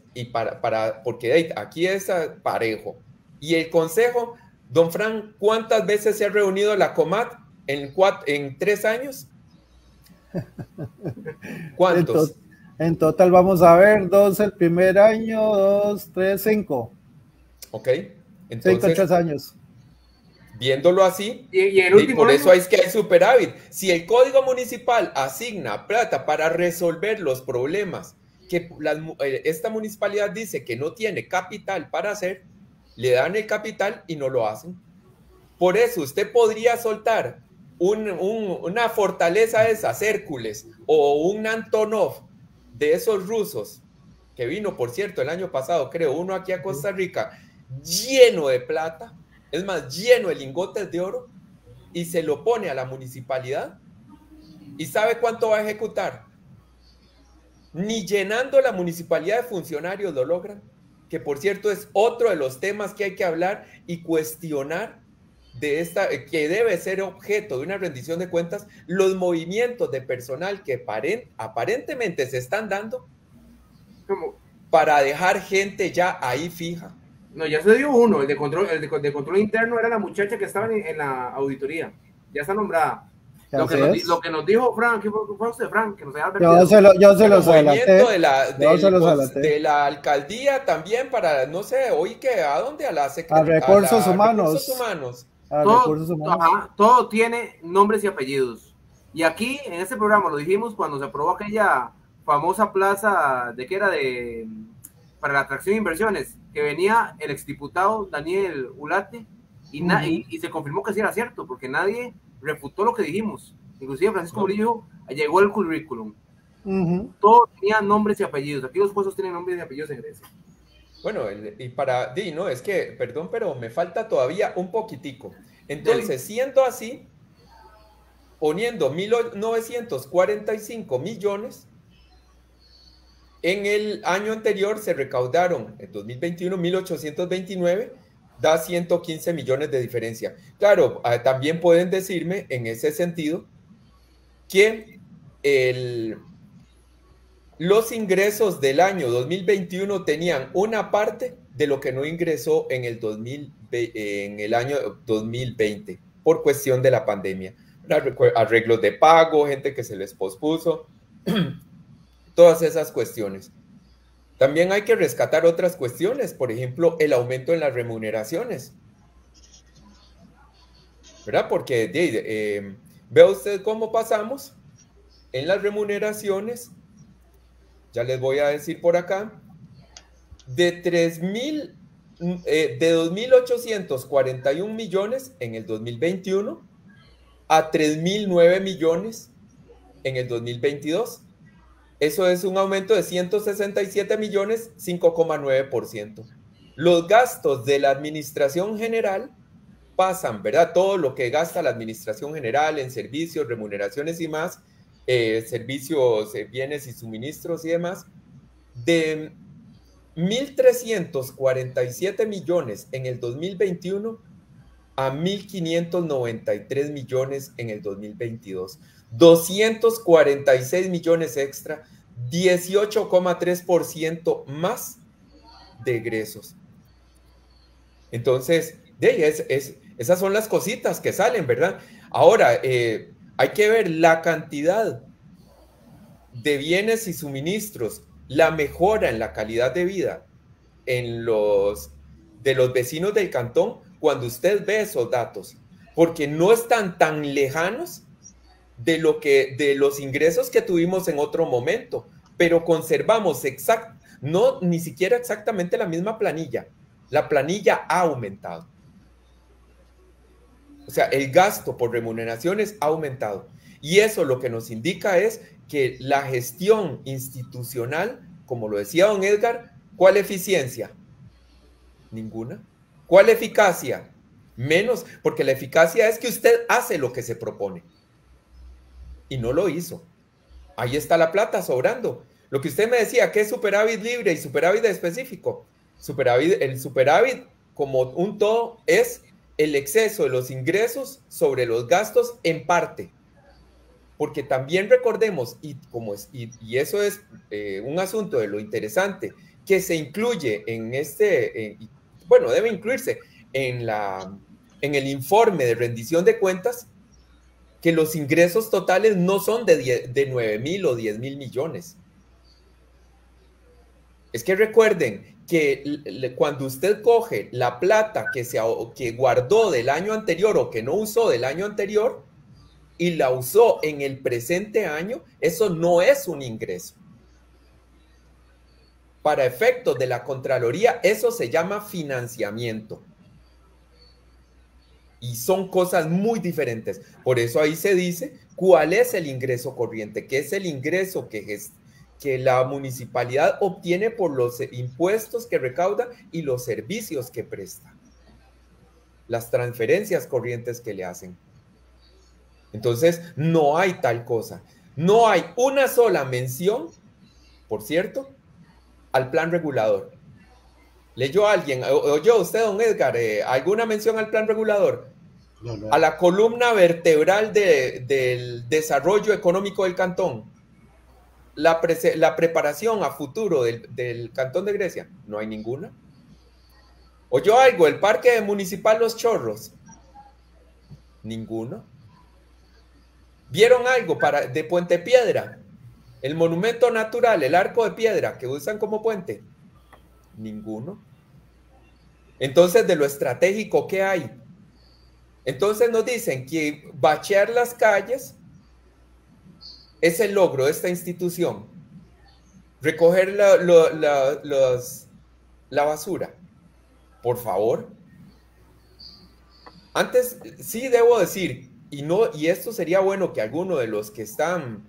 porque aquí es parejo. Y el consejo, don Fran, ¿cuántas veces se ha reunido la Comat en 3 años? ¿Cuántos? En total vamos a ver 2 el primer año, 2, 3, 5. Ok, entonces 5, 3 años. Viéndolo así, y el último por año, eso es que hay superávit. Si el Código Municipal asigna plata para resolver los problemas que esta municipalidad dice que no tiene capital para hacer, le dan el capital y no lo hacen. Por eso usted podría soltar una fortaleza de esas, Hércules, o un Antonov de esos rusos, que vino, por cierto, el año pasado, creo, uno aquí a Costa Rica, lleno de plata, es más, lleno de lingotes de oro, y se lo pone a la municipalidad, ¿y sabe cuánto va a ejecutar? Ni llenando la municipalidad de funcionarios lo logran, que por cierto es otro de los temas que hay que hablar y cuestionar que debe ser objeto de una rendición de cuentas, los movimientos de personal que aparentemente se están dando para dejar gente ya ahí fija. No, ya se dio uno, el de control interno era la muchacha que estaba en la auditoría, ya está nombrada. Lo que nos dijo Frank, ¿qué fue usted, Frank? Que nos había advertido. Yo se los adelanté. De la alcaldía también para, no sé, hoy que ¿a dónde? A recursos humanos. Todo tiene nombres y apellidos. Y aquí, en este programa, lo dijimos cuando se aprobó aquella famosa plaza para la atracción de inversiones, que venía el exdiputado Daniel Ulate, y se confirmó que sí era cierto, porque nadie refutó lo que dijimos. Inclusive Francisco Murillo llegó el currículum. Todo tenía nombres y apellidos. Aquí los puestos tienen nombres y apellidos en Grecia. Bueno, es que, perdón, pero me falta todavía un poquitico. Entonces, siendo así, poniendo 1.945 millones, en el año anterior se recaudaron, en 2021, 1.829, da 115 millones de diferencia. Claro, también pueden decirme en ese sentido que los ingresos del año 2021 tenían una parte de lo que no ingresó en el año 2020 por cuestión de la pandemia. Arreglos de pago, gente que se les pospuso, todas esas cuestiones. También hay que rescatar otras cuestiones, por ejemplo, el aumento en las remuneraciones, ¿verdad? Porque vea usted cómo pasamos en las remuneraciones, ya les voy a decir por acá, de 2.841 millones en el 2021 a 3.009 millones en el 2022. Eso es un aumento de 167 millones, 5,9%. Los gastos de la administración general pasan, ¿verdad? Todo lo que gasta la administración general en servicios, remuneraciones y más, servicios, bienes y suministros y demás, de 1.347 millones en el 2021 a 1.593 millones en el 2022. 246 millones extra, 18,3% más de egresos. Entonces, esas son las cositas que salen, ¿verdad? Ahora, hay que ver la cantidad de bienes y suministros, la mejora en la calidad de vida de los vecinos del cantón cuando usted ve esos datos, porque no están tan lejanos de los ingresos que tuvimos en otro momento, pero conservamos ni siquiera exactamente la misma planilla. La planilla ha aumentado. O sea, el gasto por remuneraciones ha aumentado. Y eso lo que nos indica es que la gestión institucional, como lo decía don Edgar, ¿cuál eficiencia? Ninguna. ¿Cuál eficacia? Menos, porque la eficacia es que usted hace lo que se propone. Y no lo hizo. Ahí está la plata sobrando. Lo que usted me decía, que es superávit libre y superávit específico. El superávit como un todo es el exceso de los ingresos sobre los gastos en parte. Porque también recordemos, y eso es un asunto de lo interesante, que se incluye debe incluirse en el informe de rendición de cuentas, que los ingresos totales no son de 9.000 o 10.000 millones. Es que recuerden que cuando usted coge la plata que guardó del año anterior o que no usó del año anterior y la usó en el presente año, eso no es un ingreso. Para efectos de la Contraloría, eso se llama financiamiento. Y son cosas muy diferentes. Por eso ahí se dice cuál es el ingreso corriente, que es el ingreso que la municipalidad obtiene por los impuestos que recauda y los servicios que presta. Las transferencias corrientes que le hacen. Entonces, no hay tal cosa. No hay una sola mención, por cierto, al plan regulador. ¿Leyó alguien, oyó usted, don Edgar, alguna mención al plan regulador? No. A la columna vertebral del desarrollo económico del cantón. La preparación a futuro del cantón de Grecia. No hay ninguna. ¿Oyó algo? El parque municipal Los Chorros. Ninguno. ¿Vieron algo de Puente Piedra? El monumento natural, el arco de piedra que usan como puente. Ninguno. Entonces, de lo estratégico, ¿qué hay? Entonces nos dicen que bachear las calles es el logro de esta institución. Recoger la basura. Por favor. Antes, sí debo decir, y esto sería bueno que alguno de los que están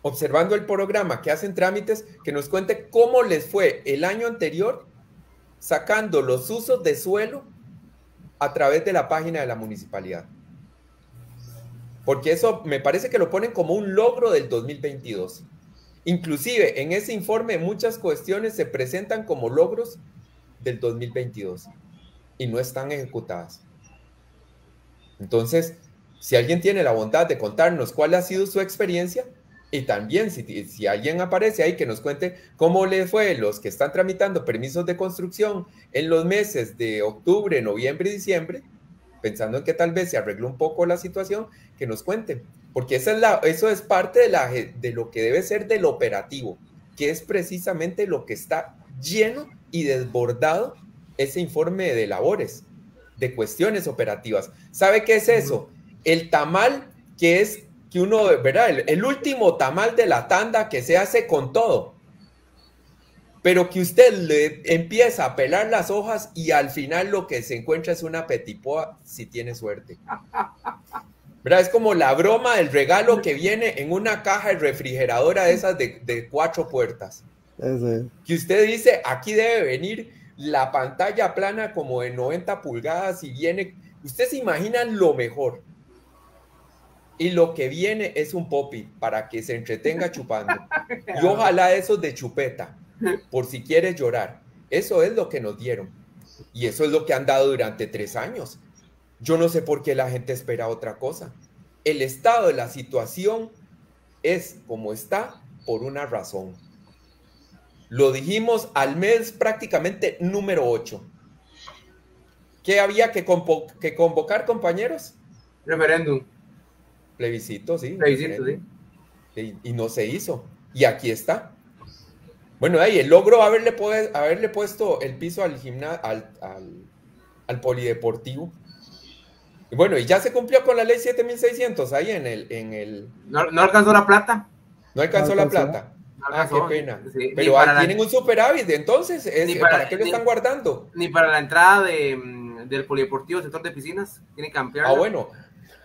observando el programa, que hacen trámites, que nos cuente cómo les fue el año anterior sacando los usos de suelo a través de la página de la municipalidad. Porque eso me parece que lo ponen como un logro del 2022. Inclusive en ese informe muchas cuestiones se presentan como logros del 2022 y no están ejecutadas. Entonces, si alguien tiene la bondad de contarnos cuál ha sido su experiencia, y también si alguien aparece ahí que nos cuente cómo le fue los que están tramitando permisos de construcción en los meses de octubre, noviembre y diciembre, pensando en que tal vez se arregló un poco la situación, que nos cuenten. Porque eso es parte de lo que debe ser del operativo, que es precisamente lo que está lleno y desbordado ese informe de labores, de cuestiones operativas. ¿Sabe qué es eso? El tamal que uno, ¿verdad? El último tamal de la tanda que se hace con todo. Pero que usted le empieza a pelar las hojas y al final lo que se encuentra es una petipoa, si tiene suerte. ¿verdad? Es como la broma del regalo que viene en una caja de refrigeradora de esas de 4 puertas. Ese. Que usted dice, aquí debe venir la pantalla plana como de 90 pulgadas y viene, usted se imagina lo mejor. Y lo que viene es un popi para que se entretenga chupando. Y ojalá esos de chupeta, por si quiere llorar. Eso es lo que nos dieron. Y eso es lo que han dado durante 3 años. Yo no sé por qué la gente espera otra cosa. El estado de la situación es como está por una razón. Lo dijimos al mes prácticamente número 8. ¿Qué había que convocar, compañeros? Referéndum. Plebiscito, sí. Plebiscito, sí. Y no se hizo. Y aquí está. Bueno, ahí el logro haberle puesto el piso al al polideportivo. Y bueno, y ya se cumplió con la ley 7600 ahí en el... No alcanzó la plata. No alcanzó la plata. No alcanzó, qué pena. Sí. Pero ahí tienen un superávit, entonces, ¿para qué lo están guardando? Ni para la entrada del polideportivo, sector de piscinas, tienen que ampliarla. Bueno.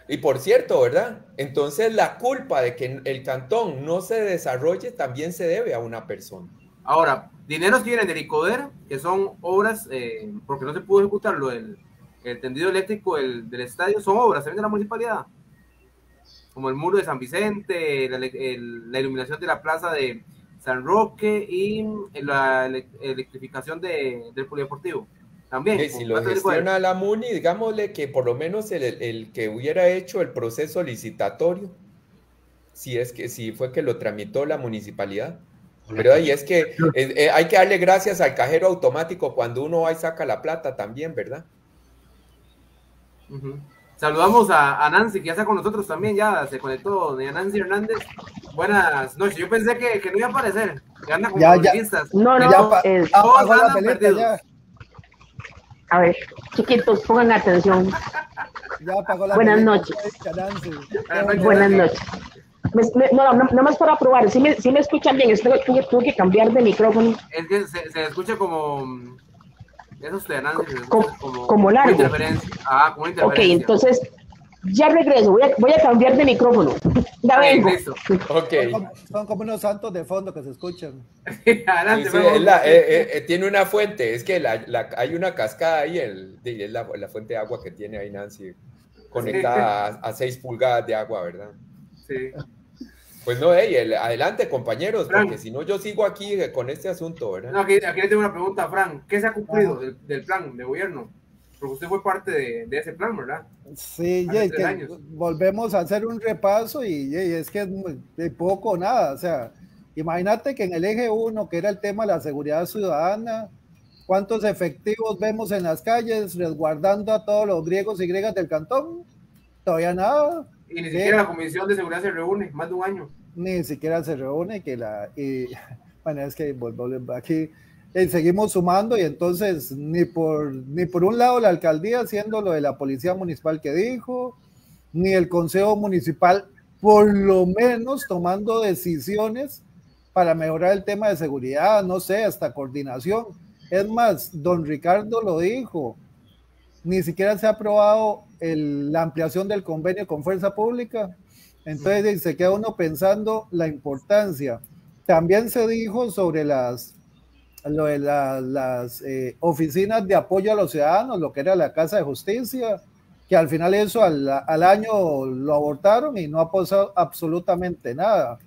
Y por cierto, ¿verdad? Entonces la culpa de que el cantón no se desarrolle también se debe a una persona. Ahora, dineros que vienen del ICODER, que son obras, porque no se pudo ejecutar el tendido eléctrico del estadio, son obras también de la municipalidad. Como el muro de San Vicente, la iluminación de la plaza de San Roque y la electrificación del polideportivo. También. Si lo gestiona la MUNI, digámosle que por lo menos el que hubiera hecho el proceso licitatorio, si fue que lo tramitó la municipalidad. Pero ahí es que hay que darle gracias al cajero automático cuando uno va y saca la plata también, ¿verdad? Saludamos a Nancy, que ya está con nosotros también, ya se conectó, doña Nancy Hernández. Buenas noches. Yo pensé que no iba a aparecer, que anda con los listas. No, todos andan perdidos. Ya. A ver, chiquitos, pongan atención. Buenas noches. Buenas noches. No más para probar, si me escuchan bien, tuve que cambiar de micrófono. Es que se escucha como... Eso es Nancy, como largo. Interferencia. Como interferencia. Ok, entonces ya regreso, voy a cambiar de micrófono. Ya vengo. Listo. Okay. Son como unos santos de fondo que se escuchan. Adelante, tiene una fuente, es que hay una cascada ahí, es la fuente de agua que tiene ahí Nancy, conectada a 6 pulgadas de agua, ¿verdad? Sí. Pues no, adelante, compañeros, Frank, porque si no yo sigo aquí con este asunto, ¿verdad? No, aquí le tengo una pregunta a Frank. ¿Qué se ha cumplido del plan de gobierno? Porque usted fue parte de ese plan, ¿verdad? Sí, volvemos a hacer un repaso y es que es de poco o nada. O sea, imagínate que en el eje 1, que era el tema de la seguridad ciudadana, ¿cuántos efectivos vemos en las calles resguardando a todos los griegos y griegas del cantón? Todavía nada. Y ni siquiera la Comisión de Seguridad se reúne, más de un año. Ni siquiera se reúne, bueno, es que aquí seguimos sumando y entonces ni por un lado la alcaldía haciendo lo de la policía municipal que dijo, ni el consejo municipal por lo menos tomando decisiones para mejorar el tema de seguridad, no sé, hasta coordinación. Es más, don Ricardo lo dijo, ni siquiera se ha aprobado la ampliación del convenio con Fuerza Pública. Entonces se queda uno pensando la importancia. También se dijo sobre las oficinas de apoyo a los ciudadanos, lo que era la Casa de Justicia, que al final eso al año lo abortaron y no ha pasado absolutamente nada.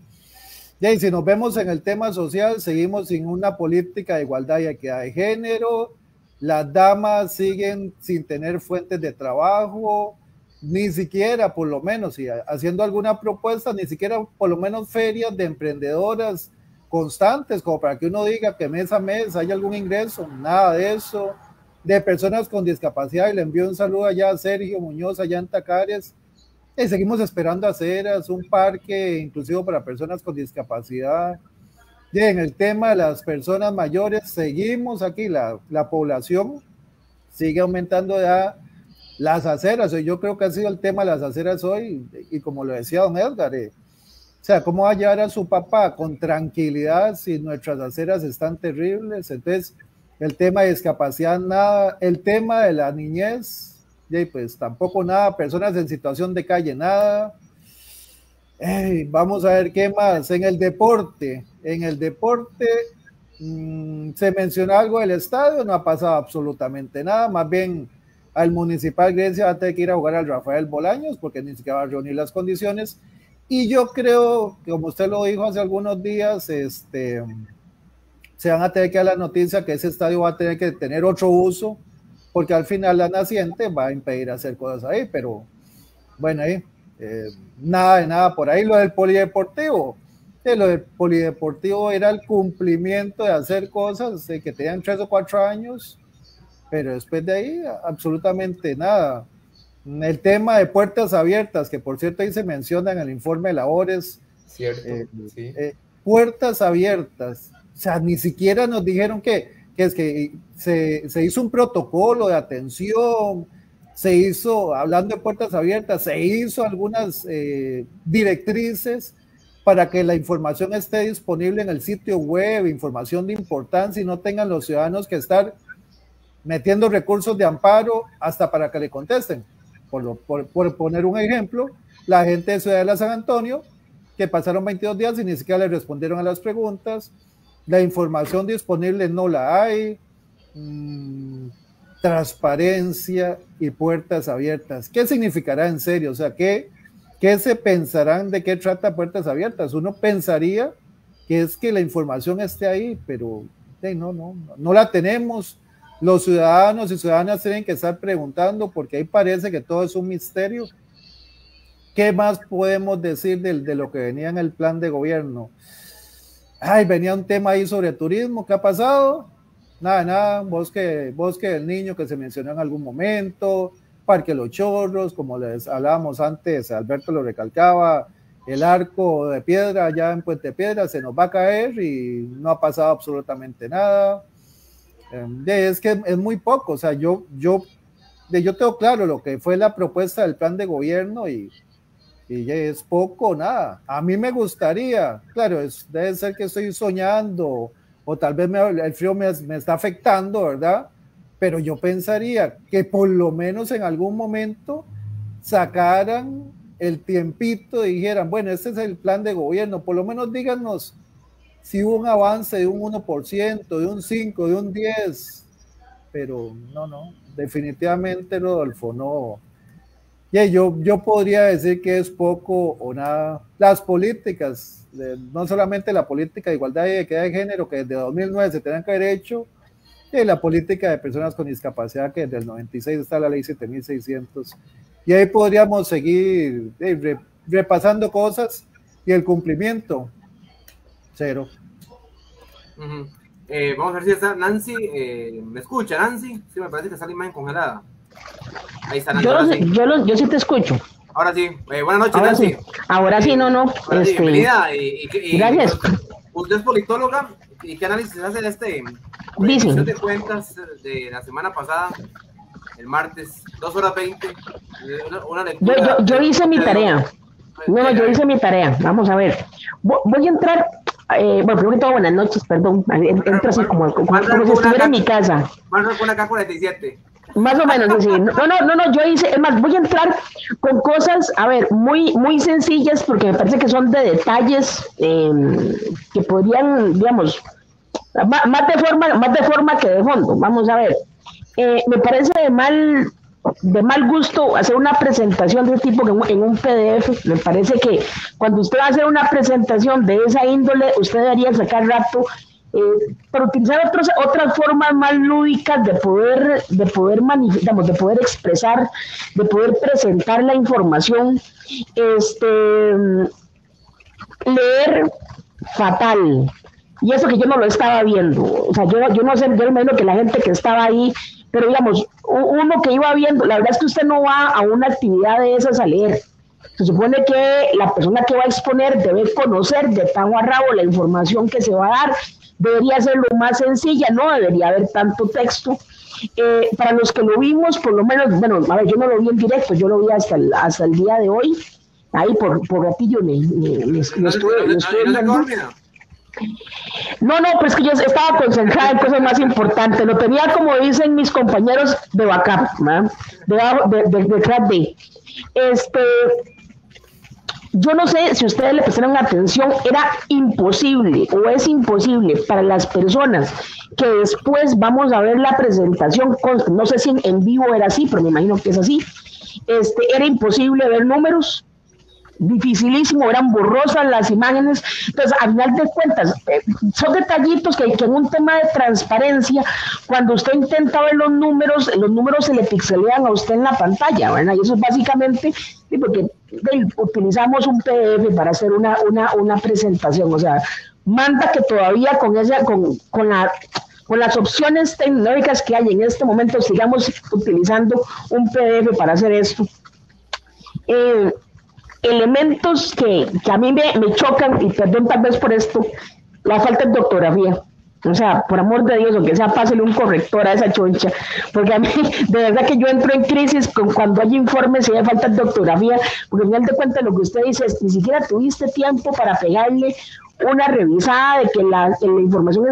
Y si nos vemos en el tema social, seguimos sin una política de igualdad y equidad de género. Las damas siguen sin tener fuentes de trabajo, ni siquiera, por lo menos, y haciendo alguna propuesta, ni siquiera por lo menos ferias de emprendedoras constantes, como para que uno diga que mes a mes hay algún ingreso, nada de eso. De personas con discapacidad, y le envío un saludo allá a Sergio Muñoz, allá en Tacares, y seguimos esperando aceras, un parque inclusivo para personas con discapacidad. Y en el tema de las personas mayores, seguimos aquí, la población sigue aumentando ya las aceras. Yo creo que ha sido el tema de las aceras hoy, y como lo decía don Edgar, o sea, ¿cómo va a llevar a su papá con tranquilidad si nuestras aceras están terribles? Entonces, el tema de discapacidad, nada, el tema de la niñez, y pues tampoco nada, personas en situación de calle, nada. Vamos a ver qué más. En el deporte se mencionó algo del estadio, no ha pasado absolutamente nada, más bien al Municipal Grecia va a tener que ir a jugar al Rafael Bolaños porque ni siquiera va a reunir las condiciones, y yo creo, como usted lo dijo hace algunos días, se van a tener que dar la noticia que ese estadio va a tener que tener otro uso, porque al final la naciente va a impedir hacer cosas ahí, pero bueno, nada de nada por ahí. Lo del polideportivo era el cumplimiento de hacer cosas que tenían 3 o 4 años, pero después de ahí absolutamente nada. El tema de puertas abiertas, que por cierto ahí se menciona en el informe de labores, cierto, sí. Puertas abiertas, o sea, ni siquiera nos dijeron que se hizo un protocolo de atención, se hizo, hablando de puertas abiertas, se hizo algunas directrices para que la información esté disponible en el sitio web, información de importancia, y no tengan los ciudadanos que estar metiendo recursos de amparo hasta para que le contesten. Por poner un ejemplo, la gente de Ciudadela San Antonio, que pasaron 22 días y ni siquiera le respondieron a las preguntas, la información disponible no la hay, transparencia y puertas abiertas. ¿Qué significará en serio? O sea, ¿qué se pensarán de qué trata puertas abiertas? Uno pensaría que es que la información esté ahí, pero no la tenemos. Los ciudadanos y ciudadanas tienen que estar preguntando, porque ahí parece que todo es un misterio. ¿Qué más podemos decir de lo que venía en el plan de gobierno? Venía un tema ahí sobre turismo. ¿Qué ha pasado? Nada, bosque del Niño que se mencionó en algún momento, Parque Los Chorros, como les hablábamos antes, Alberto lo recalcaba, el arco de piedra allá en Puente Piedra se nos va a caer y no ha pasado absolutamente nada. Es que es muy poco. O sea, yo tengo claro lo que fue la propuesta del plan de gobierno y es poco, nada. A mí me gustaría, claro, debe ser que estoy soñando o tal vez el frío me está afectando, ¿verdad? Pero yo pensaría que por lo menos en algún momento sacaran el tiempito y dijeran, bueno, este es el plan de gobierno, por lo menos díganos si hubo un avance de un 1%, de un 5%, de un 10%, pero no, definitivamente, Rodolfo, no. Yo podría decir que es poco o nada. Las políticas, no solamente la política de igualdad y equidad de género, que desde 2009 se tenían que haber hecho, y la política de personas con discapacidad, que desde el 96 está la ley 7600, y ahí podríamos seguir repasando cosas, y el cumplimiento, 0. Vamos a ver si está Nancy. ¿Me escucha, Nancy? Sí, me parece que está la imagen congelada. Ahí está Nancy. Yo sí te escucho. Ahora sí. Buenas noches, ahora Nancy. Sí. Ahora sí, no. Bienvenida. Gracias. Usted es politóloga. ¿Y qué análisis hace de rendición de cuentas de la semana pasada, el martes, 2:20? Una lectura. Yo hice mi tarea. Yo hice mi tarea. Vamos a ver. Voy a entrar. Primero que todo, buenas noches, perdón. Entro así como si estuviera en mi casa. Más con una K-47. Más o menos, sí. No, yo hice, es más, voy a entrar con cosas, a ver, muy, muy sencillas, porque me parece que son de detalles que podrían, digamos, más de forma que de fondo. Vamos a ver. Me parece de mal gusto hacer una presentación de este tipo en un PDF. Me parece que cuando usted va a hacer una presentación de esa índole, usted debería sacar rato para utilizar otras formas más lúdicas de poder expresar, de poder presentar la información. Leer fatal, y eso que yo no lo estaba viendo. O sea, yo no sé, yo me imagino que la gente que estaba ahí, pero digamos, uno que iba viendo, la verdad es que usted no va a una actividad de esas a leer. Se supone que la persona que va a exponer debe conocer de cabo a rabo la información que se va a dar. Debería ser lo más sencilla, no debería haber tanto texto. Para los que lo vimos, por lo menos, bueno, a ver, yo no lo vi en directo, yo lo vi hasta el día de hoy. Ahí por ratillo me estuve viendo. No, pero es que yo estaba concentrada en cosas más importantes. Lo tenía, como dicen mis compañeros, de backup, ¿no? Detrás de. Yo no sé si ustedes le prestaron atención, era imposible o es imposible para las personas que después vamos a ver la presentación, no sé si en vivo era así, pero me imagino que es así, era imposible ver números, dificilísimo, eran borrosas las imágenes. Entonces, al final de cuentas, son detallitos que en un tema de transparencia, cuando usted intenta ver los números se le pixelean a usted en la pantalla, ¿verdad? Y eso es básicamente porque utilizamos un PDF para hacer una presentación, o sea, manda que todavía con las opciones tecnológicas que hay en este momento sigamos utilizando un PDF para hacer esto. Elementos que a mí me chocan, y perdón tal vez por esto, la falta de ortografía. O sea, por amor de Dios, aunque sea, pásele un corrector a esa choncha, porque a mí, de verdad que yo entro en crisis cuando hay informes y hay falta de ortografía, porque al final de cuentas lo que usted dice es, ni siquiera tuviste tiempo para pegarle una revisada de que la información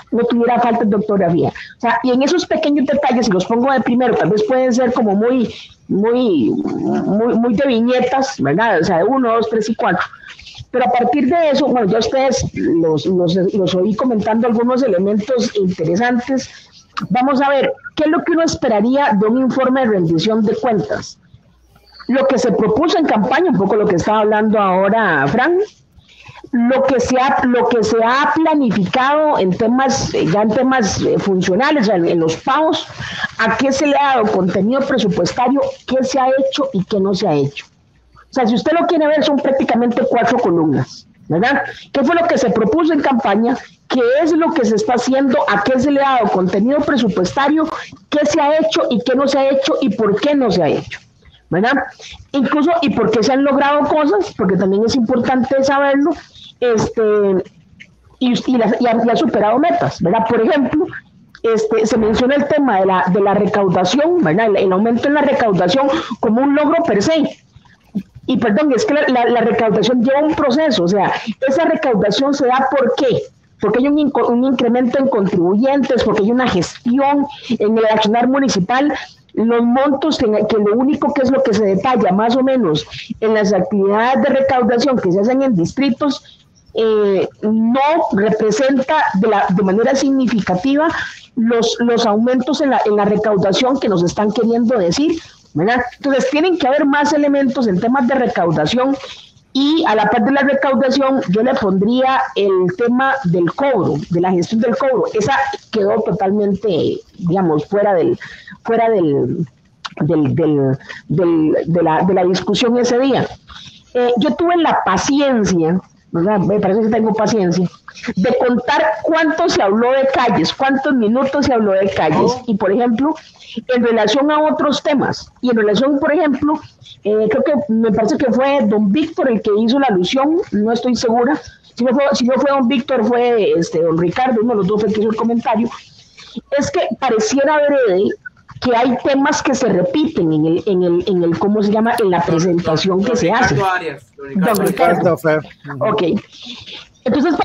no tuviera falta de ortografía. O sea, y en esos pequeños detalles, si los pongo de primero, tal vez pueden ser como muy de viñetas, ¿verdad? O sea, de 1, 2, 3 y 4. Pero a partir de eso, bueno, ya ustedes los oí comentando algunos elementos interesantes. Vamos a ver, ¿qué es lo que uno esperaría de un informe de rendición de cuentas? Lo que se propuso en campaña, un poco lo que estaba hablando ahora Fran, lo que se ha planificado en temas funcionales, en los pagos, a qué se le ha dado contenido presupuestario, qué se ha hecho y qué no se ha hecho. O sea, si usted lo quiere ver, son prácticamente 4 columnas, ¿verdad? ¿Qué fue lo que se propuso en campaña? ¿Qué es lo que se está haciendo? ¿A qué se le ha dado contenido presupuestario? ¿Qué se ha hecho y qué no se ha hecho y por qué no se ha hecho? ¿Verdad? Incluso, y por qué se han logrado cosas, porque también es importante saberlo, y ha superado metas, ¿verdad? Por ejemplo, se menciona el tema de la recaudación, ¿verdad? El aumento en la recaudación como un logro per se. Y perdón, es que la recaudación lleva un proceso, o sea, esa recaudación se da ¿por qué? Porque hay un incremento en contribuyentes, porque hay una gestión en el accionar municipal, los montos que lo único que es lo que se detalla más o menos en las actividades de recaudación que se hacen en distritos, no representa de manera significativa los aumentos en la recaudación que nos están queriendo decir, ¿verdad? Entonces tienen que haber más elementos en temas de recaudación, y a la par de la recaudación yo le pondría el tema del cobro, de la gestión del cobro. Esa quedó totalmente, digamos, fuera de la discusión ese día. Yo tuve la paciencia, ¿verdad? Me parece que tengo paciencia, de contar cuánto se habló de calles, cuántos minutos se habló de calles, y por ejemplo, en relación a otros temas, y en relación, por ejemplo, creo que me parece que fue don Víctor el que hizo la alusión, no estoy segura, si no fue don Víctor, fue don Ricardo, uno de los dos fue el que hizo el comentario, es que pareciera breve que hay temas que se repiten en el ¿cómo se llama? En la presentación que se hace. Don Ricardo. Ok. Entonces, no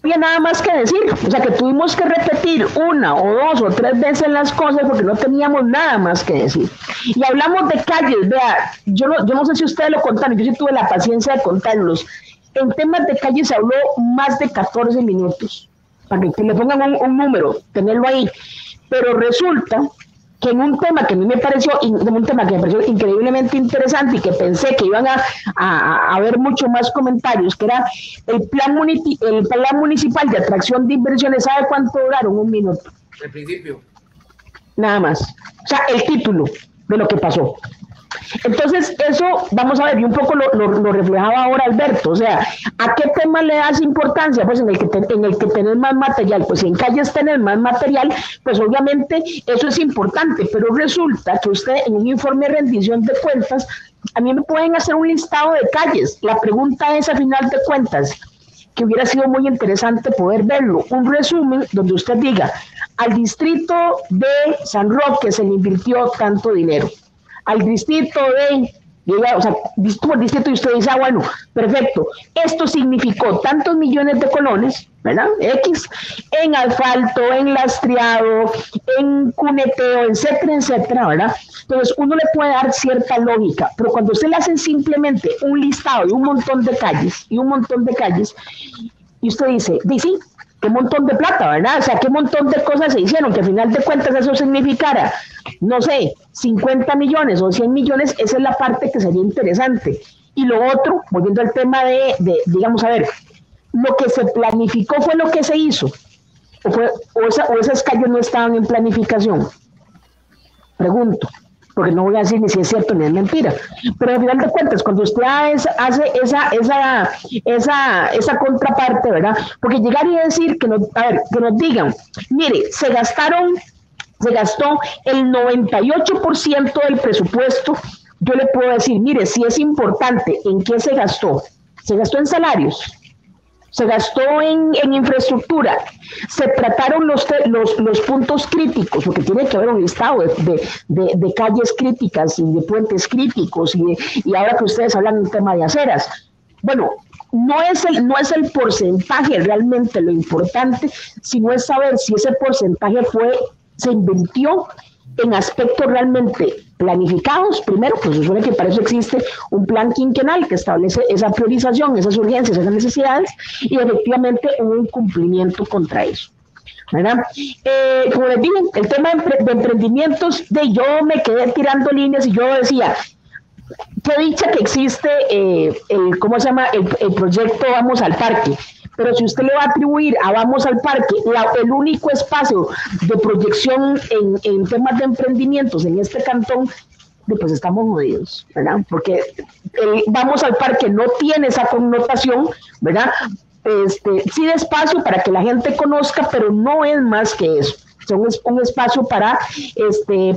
había nada más que decir. O sea, que tuvimos que repetir 1 o 2 o 3 veces las cosas porque no teníamos nada más que decir. Y hablamos de calles. Vea, yo no sé si ustedes lo contaron, yo sí tuve la paciencia de contarlos. En temas de calles se habló más de 14 minutos. Para que le pongan un número, tenerlo ahí. Pero resulta que en un tema que a mí me pareció increíblemente interesante y que pensé que iban a haber mucho más comentarios, que era el plan municipal de atracción de inversiones. ¿Sabe cuánto duraron? 1 minuto. El principio. Nada más. O sea, el título de lo que pasó. Entonces, eso, vamos a ver, y un poco lo reflejaba ahora Alberto, o sea, ¿a qué tema le das importancia? Pues en el que tenés más material, pues si en calles tenés más material, pues obviamente eso es importante, pero resulta que usted en un informe de rendición de cuentas, a mí me pueden hacer un listado de calles, la pregunta es a final de cuentas, que hubiera sido muy interesante poder verlo, un resumen donde usted diga, al distrito de San Roque se le invirtió tanto dinero, al distrito de O sea, por distrito, y usted dice, bueno, perfecto, esto significó tantos millones de colones, ¿verdad? X, en asfalto, en lastreado, en cuneteo, etcétera, etcétera, ¿verdad? Entonces, uno le puede dar cierta lógica, pero cuando usted le hace simplemente un listado de un montón de calles, y usted dice, sí, qué montón de plata, ¿verdad? O sea, qué montón de cosas se hicieron, que al final de cuentas eso significara, no sé, 50 millones o 100 millones, esa es la parte que sería interesante. Y lo otro, volviendo al tema de digamos, a ver, lo que se planificó fue lo que se hizo, o esas calles no estaban en planificación. Pregunto, porque no voy a decir ni si es cierto ni es mentira, pero al final de cuentas, cuando usted hace esa contraparte, ¿verdad? Porque llegar y decir que nos digan, mire, se gastó el 98% del presupuesto, yo le puedo decir, mire, si es importante, ¿en qué se gastó? Se gastó en salarios, se gastó en infraestructura, se trataron los puntos críticos, porque tiene que haber un listado de calles críticas y de puentes críticos, y ahora que ustedes hablan del tema de aceras. Bueno, no es el porcentaje realmente lo importante, sino es saber si ese porcentaje se invirtió en aspectos realmente planificados. Primero, pues se supone que para eso existe un plan quinquenal que establece esa priorización, esas urgencias, esas necesidades, y efectivamente un cumplimiento contra eso, ¿verdad? Como les dije, el tema de emprendimientos, yo me quedé tirando líneas y yo decía, qué dicha que existe el proyecto Vamos al Parque. Pero si usted le va a atribuir a Vamos al Parque el único espacio de proyección en temas de emprendimientos en este cantón, pues estamos jodidos, ¿verdad? Porque Vamos al Parque no tiene esa connotación, ¿verdad? Sí de espacio para que la gente conozca, pero no es más que eso. Es un espacio para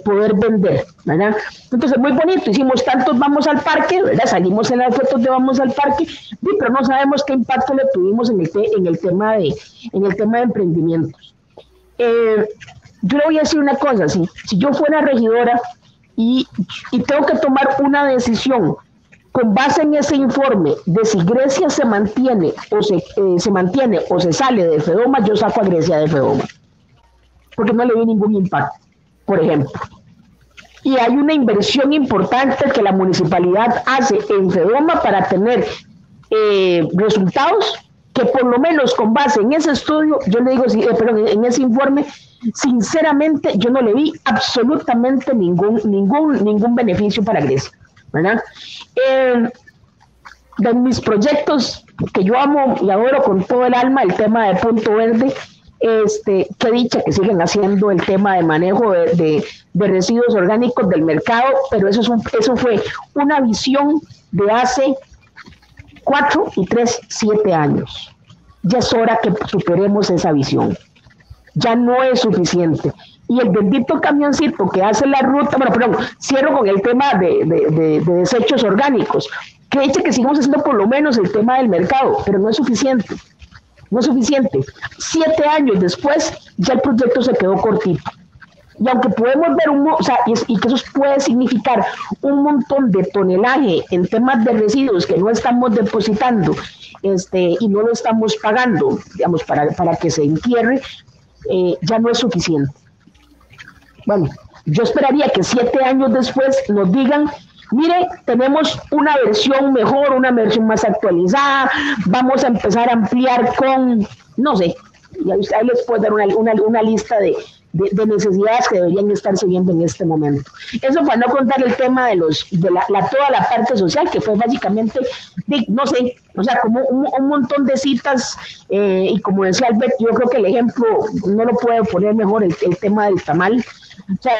poder vender, ¿verdad? Entonces, muy bonito, hicimos tantos Vamos al Parque, ¿verdad? Salimos en las fotos de Vamos al Parque, pero no sabemos qué impacto le tuvimos en el tema de emprendimientos. Yo le voy a decir una cosa, si yo fuera regidora y tengo que tomar una decisión con base en ese informe de si Grecia se mantiene o se sale de FEDOMA, yo saco a Grecia de FEDOMA, porque no le vi ningún impacto, por ejemplo. Y hay una inversión importante que la municipalidad hace en FEDOMA para tener resultados que por lo menos con base en ese estudio, yo le digo, en ese informe, sinceramente yo no le vi absolutamente ningún beneficio para Grecia, ¿verdad? De mis proyectos que yo amo y adoro con todo el alma, el tema de Punto Verde, qué dicha que siguen haciendo el tema de manejo de residuos orgánicos del mercado, pero eso fue una visión de hace 4 y 3, 7 años. Ya es hora que superemos esa visión. Ya no es suficiente. Y el bendito camioncito que hace la ruta, cierro con el tema de desechos orgánicos, que dice que sigamos haciendo por lo menos el tema del mercado, pero no es suficiente. No es suficiente. 7 años después, ya el proyecto se quedó cortito. Y aunque podemos ver y que eso puede significar un montón de tonelaje en temas de residuos que no estamos depositando y no lo estamos pagando, digamos, para que se entierre, ya no es suficiente. Bueno, yo esperaría que 7 años después nos digan, mire, tenemos una versión mejor, una versión más actualizada, vamos a empezar a ampliar con, no sé, y ahí les puedo dar una lista de necesidades que deberían estarse viendo en este momento. Eso para no contar el tema de toda la parte social, que fue básicamente, no sé, o sea, como un montón de citas, y como decía Albert, yo creo que el ejemplo no lo puede poner mejor el tema del tamal. O sea,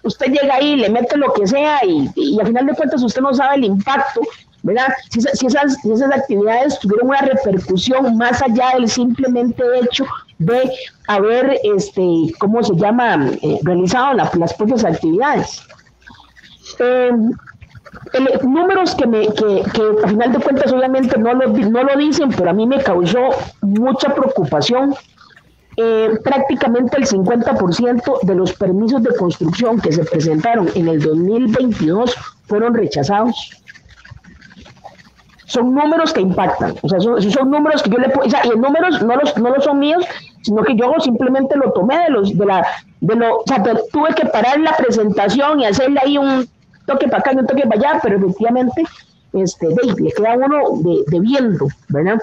usted llega ahí, le mete lo que sea y al final de cuentas usted no sabe el impacto, ¿verdad? Si esas actividades tuvieron una repercusión más allá del simplemente hecho de haber, ¿cómo se llama?, realizado las propias actividades. Números que al final de cuentas obviamente no lo dicen, pero a mí me causó mucha preocupación. Prácticamente el 50% de los permisos de construcción que se presentaron en el 2022 fueron rechazados. son números que impactan, o sea, son números que yo le puedo, o sea, y números no los son míos, sino que yo simplemente lo tomé o sea, tuve que parar la presentación y hacerle ahí un toque para acá y un toque para allá, pero efectivamente, le queda uno de viendo, ¿verdad?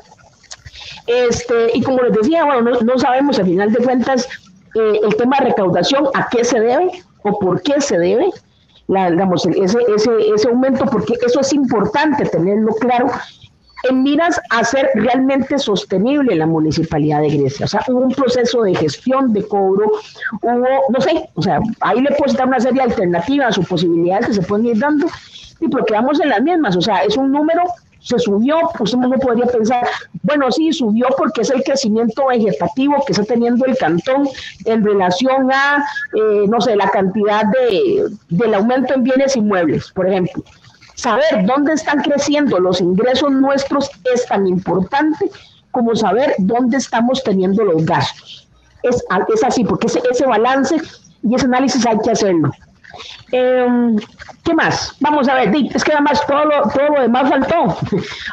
Y como les decía, bueno, no sabemos al final de cuentas el tema de recaudación, a qué se debe o por qué se debe, digamos, ese aumento, porque eso es importante tenerlo claro, en miras a ser realmente sostenible la Municipalidad de Grecia. O sea, hubo un proceso de gestión de cobro, no sé, o sea, ahí le puedo dar una serie de alternativas o posibilidades que se pueden ir dando, y pero quedamos en las mismas, o sea, es un número, se subió, pues uno podría pensar, bueno, sí, subió porque es el crecimiento vegetativo que está teniendo el cantón en relación a, no sé, la cantidad del aumento en bienes inmuebles, por ejemplo. Saber dónde están creciendo los ingresos nuestros es tan importante como saber dónde estamos teniendo los gastos. Es así, porque ese balance y ese análisis hay que hacerlo. ¿Qué más? Vamos a ver, es que además todo lo demás faltó.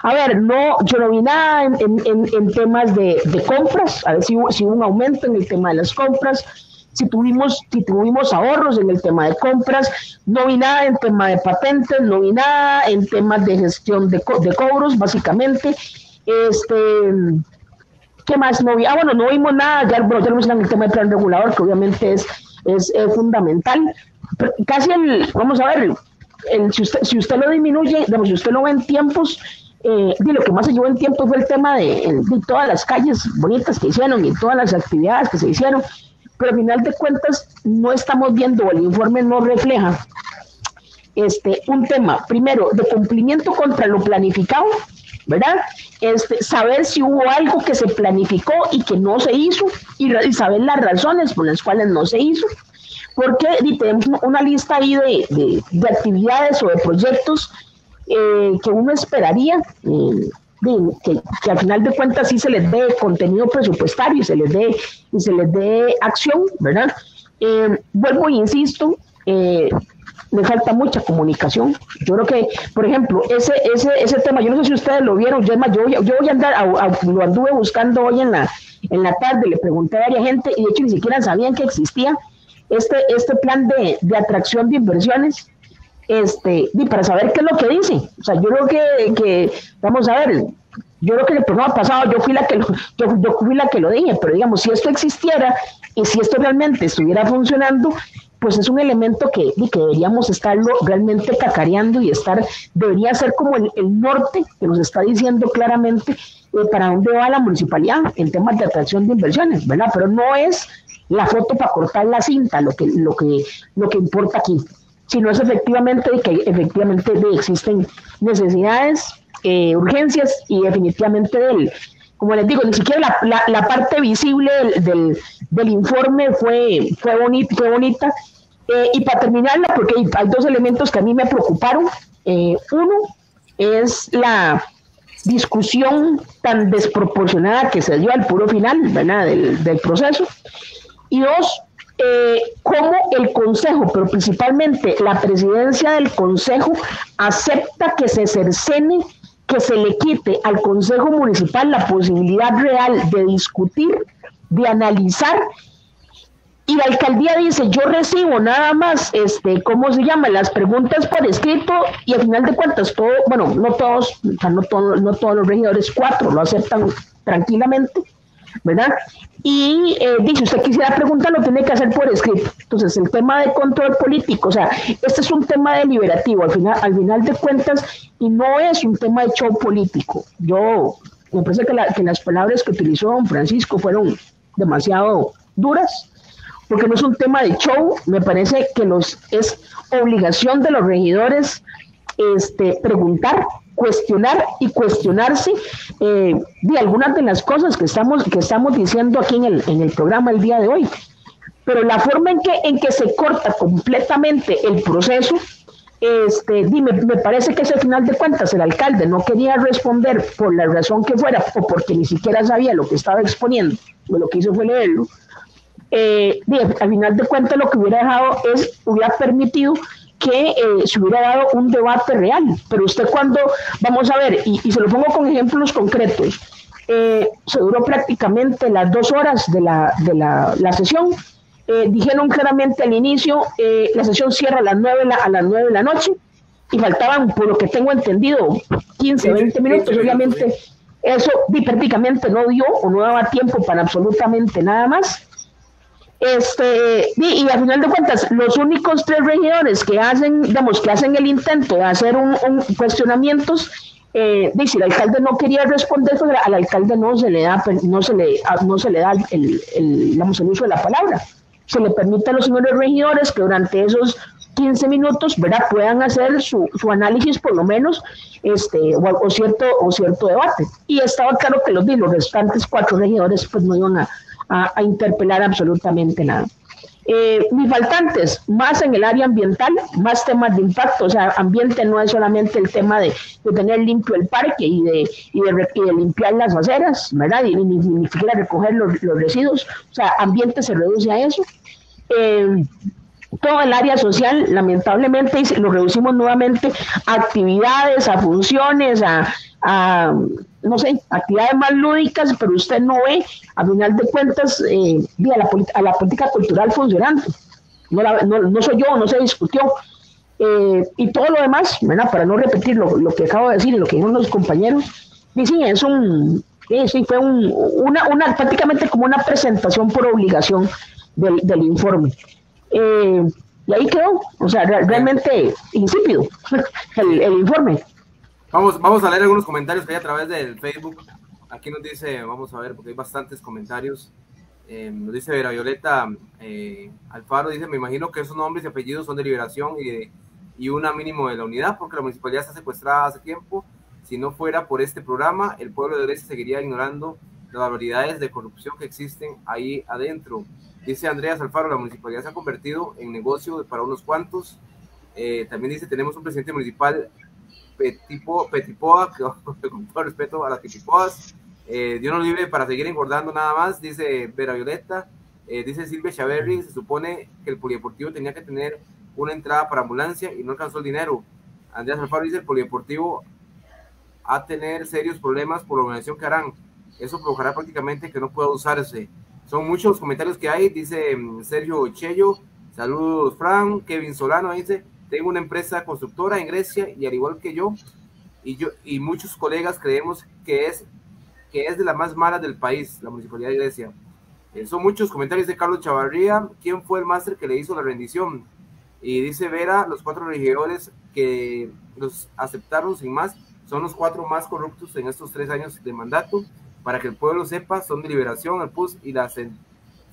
A ver, yo no vi nada en temas de compras, a ver si hubo un aumento en el tema de las compras, si tuvimos ahorros en el tema de compras, no vi nada en tema de patentes, no vi nada en temas de gestión de cobros, básicamente. ¿Qué más no vi? Bueno, no vimos nada, ya lo vimos en el tema del plan regulador, que obviamente es fundamental. Casi vamos a ver, si usted lo disminuye, digamos, si usted lo ve en tiempos, lo que más se llevó en tiempo fue el tema de todas las calles bonitas que hicieron y todas las actividades que se hicieron, pero al final de cuentas no estamos viendo, el informe no refleja un tema, primero, de cumplimiento contra lo planificado, ¿verdad? Saber si hubo algo que se planificó y que no se hizo, y saber las razones por las cuales no se hizo, porque tenemos una lista ahí de actividades o de proyectos que uno esperaría que al final de cuentas sí se les dé contenido presupuestario y se les dé acción, ¿verdad? Vuelvo e insisto, le falta mucha comunicación. Yo creo que, por ejemplo, ese tema, yo no sé si ustedes lo vieron, yo voy a andar, lo anduve buscando hoy en la tarde, le pregunté a varias gente y de hecho ni siquiera sabían que existía este plan de atracción de inversiones, para saber qué es lo que dice. O sea, yo creo que vamos a ver, yo creo que el programa pasado yo fui la que lo dije, pero digamos, si esto existiera y si esto realmente estuviera funcionando, pues es un elemento que deberíamos estarlo realmente cacareando y debería ser como el norte que nos está diciendo claramente para dónde va la municipalidad en temas de atracción de inversiones, ¿verdad? Pero no es la foto para cortar la cinta lo que importa aquí, sino es efectivamente que existen necesidades, urgencias, y definitivamente como les digo, ni siquiera la parte visible del informe fue bonita. Y para terminarla, porque hay dos elementos que a mí me preocuparon. Uno es la discusión tan desproporcionada que se dio al puro final, ¿verdad?, del proceso. Y dos, cómo el Consejo, pero principalmente la presidencia del Consejo, acepta que se cercene, que se le quite al Consejo Municipal la posibilidad real de discutir, de analizar, y la alcaldía dice, yo recibo nada más, las preguntas por escrito, y al final de cuentas, no todos los regidores, 4 lo aceptan tranquilamente, ¿verdad? Y dice, usted quisiera preguntar, lo tiene que hacer por escrito. Entonces, el tema de control político, o sea, este es un tema deliberativo, al final de cuentas, y no es un tema de show político. Me parece que las palabras que utilizó don Francisco fueron demasiado duras, porque no es un tema de show. Me parece que es obligación de los regidores preguntar, cuestionar y cuestionarse de algunas de las cosas que estamos diciendo aquí en el programa el día de hoy. Pero la forma en que se corta completamente el proceso, me parece que al final de cuentas el alcalde no quería responder por la razón que fuera, o porque ni siquiera sabía lo que estaba exponiendo, o lo que hizo fue leerlo. Al final de cuentas lo que hubiera permitido que se hubiera dado un debate real. Pero usted cuando, vamos a ver, y se lo pongo con ejemplos concretos, se duró prácticamente las 2 horas de la sesión. Dijeron claramente al inicio, la sesión cierra a las 9 de la noche, y faltaban, por lo que tengo entendido, 15, 20 minutos. Obviamente eso prácticamente no dio o no daba tiempo para absolutamente nada más. Y al final de cuentas, los únicos 3 regidores que hacen, digamos, que hacen el intento de hacer un cuestionamientos, si el alcalde no quería responder, pues al alcalde no se le da el uso de la palabra. Se le permite a los señores regidores que durante esos 15 minutos, ¿verdad?, puedan hacer su análisis, por lo menos, o cierto debate. Y estaba claro que los restantes 4 regidores pues no iban a interpelar absolutamente nada. Mis faltantes, más en el área ambiental, más temas de impacto. O sea, ambiente no es solamente el tema de tener limpio el parque y de limpiar las aceras, ¿verdad? Y ni siquiera recoger los residuos. O sea, ambiente se reduce a eso. Todo el área social, lamentablemente, lo reducimos nuevamente a actividades, a funciones, no sé, actividades más lúdicas, pero usted no ve, a final de cuentas, a la política cultural funcionando. No soy yo, no se discutió. Y todo lo demás, ¿verdad?, para no repetir lo que acabo de decir y lo que dijeron los compañeros, y sí, fue prácticamente como una presentación por obligación del informe. Y ahí quedó, o sea, realmente insípido el informe. Vamos a leer algunos comentarios que hay a través del Facebook. Aquí nos dice, vamos a ver, porque hay bastantes comentarios. Nos dice Vera Violeta Alfaro, dice, me imagino que esos nombres y apellidos son de Liberación y una mínimo de la unidad, porque la municipalidad está secuestrada hace tiempo. Si no fuera por este programa, el pueblo de Grecia seguiría ignorando las barbaridades de corrupción que existen ahí adentro. Dice Andreas Alfaro, la municipalidad se ha convertido en negocio para unos cuantos. También dice, tenemos un presidente municipal petipoa, que con todo respeto a las petipoas, Dios nos libre para seguir engordando nada más, dice Vera Violeta. Dice Silvia Chaverri, se supone que el polideportivo tenía que tener una entrada para ambulancia y no alcanzó el dinero. Andreas Alfaro dice, el polideportivo va a tener serios problemas por la organización que harán. Eso provocará prácticamente que no pueda usarse. Son muchos comentarios que hay, dice Sergio Chello, saludos Fran. Kevin Solano dice, tengo una empresa constructora en Grecia y al igual que yo y muchos colegas creemos que es de las más malas del país, la municipalidad de Grecia. Son muchos comentarios de Carlos Chavarría, ¿quién fue el máster que le hizo la rendición? Y dice Vera, los 4 regidores que los aceptaron sin más, son los 4 más corruptos en estos 3 años de mandato. Para que el pueblo sepa, son de Liberación, el PUS y la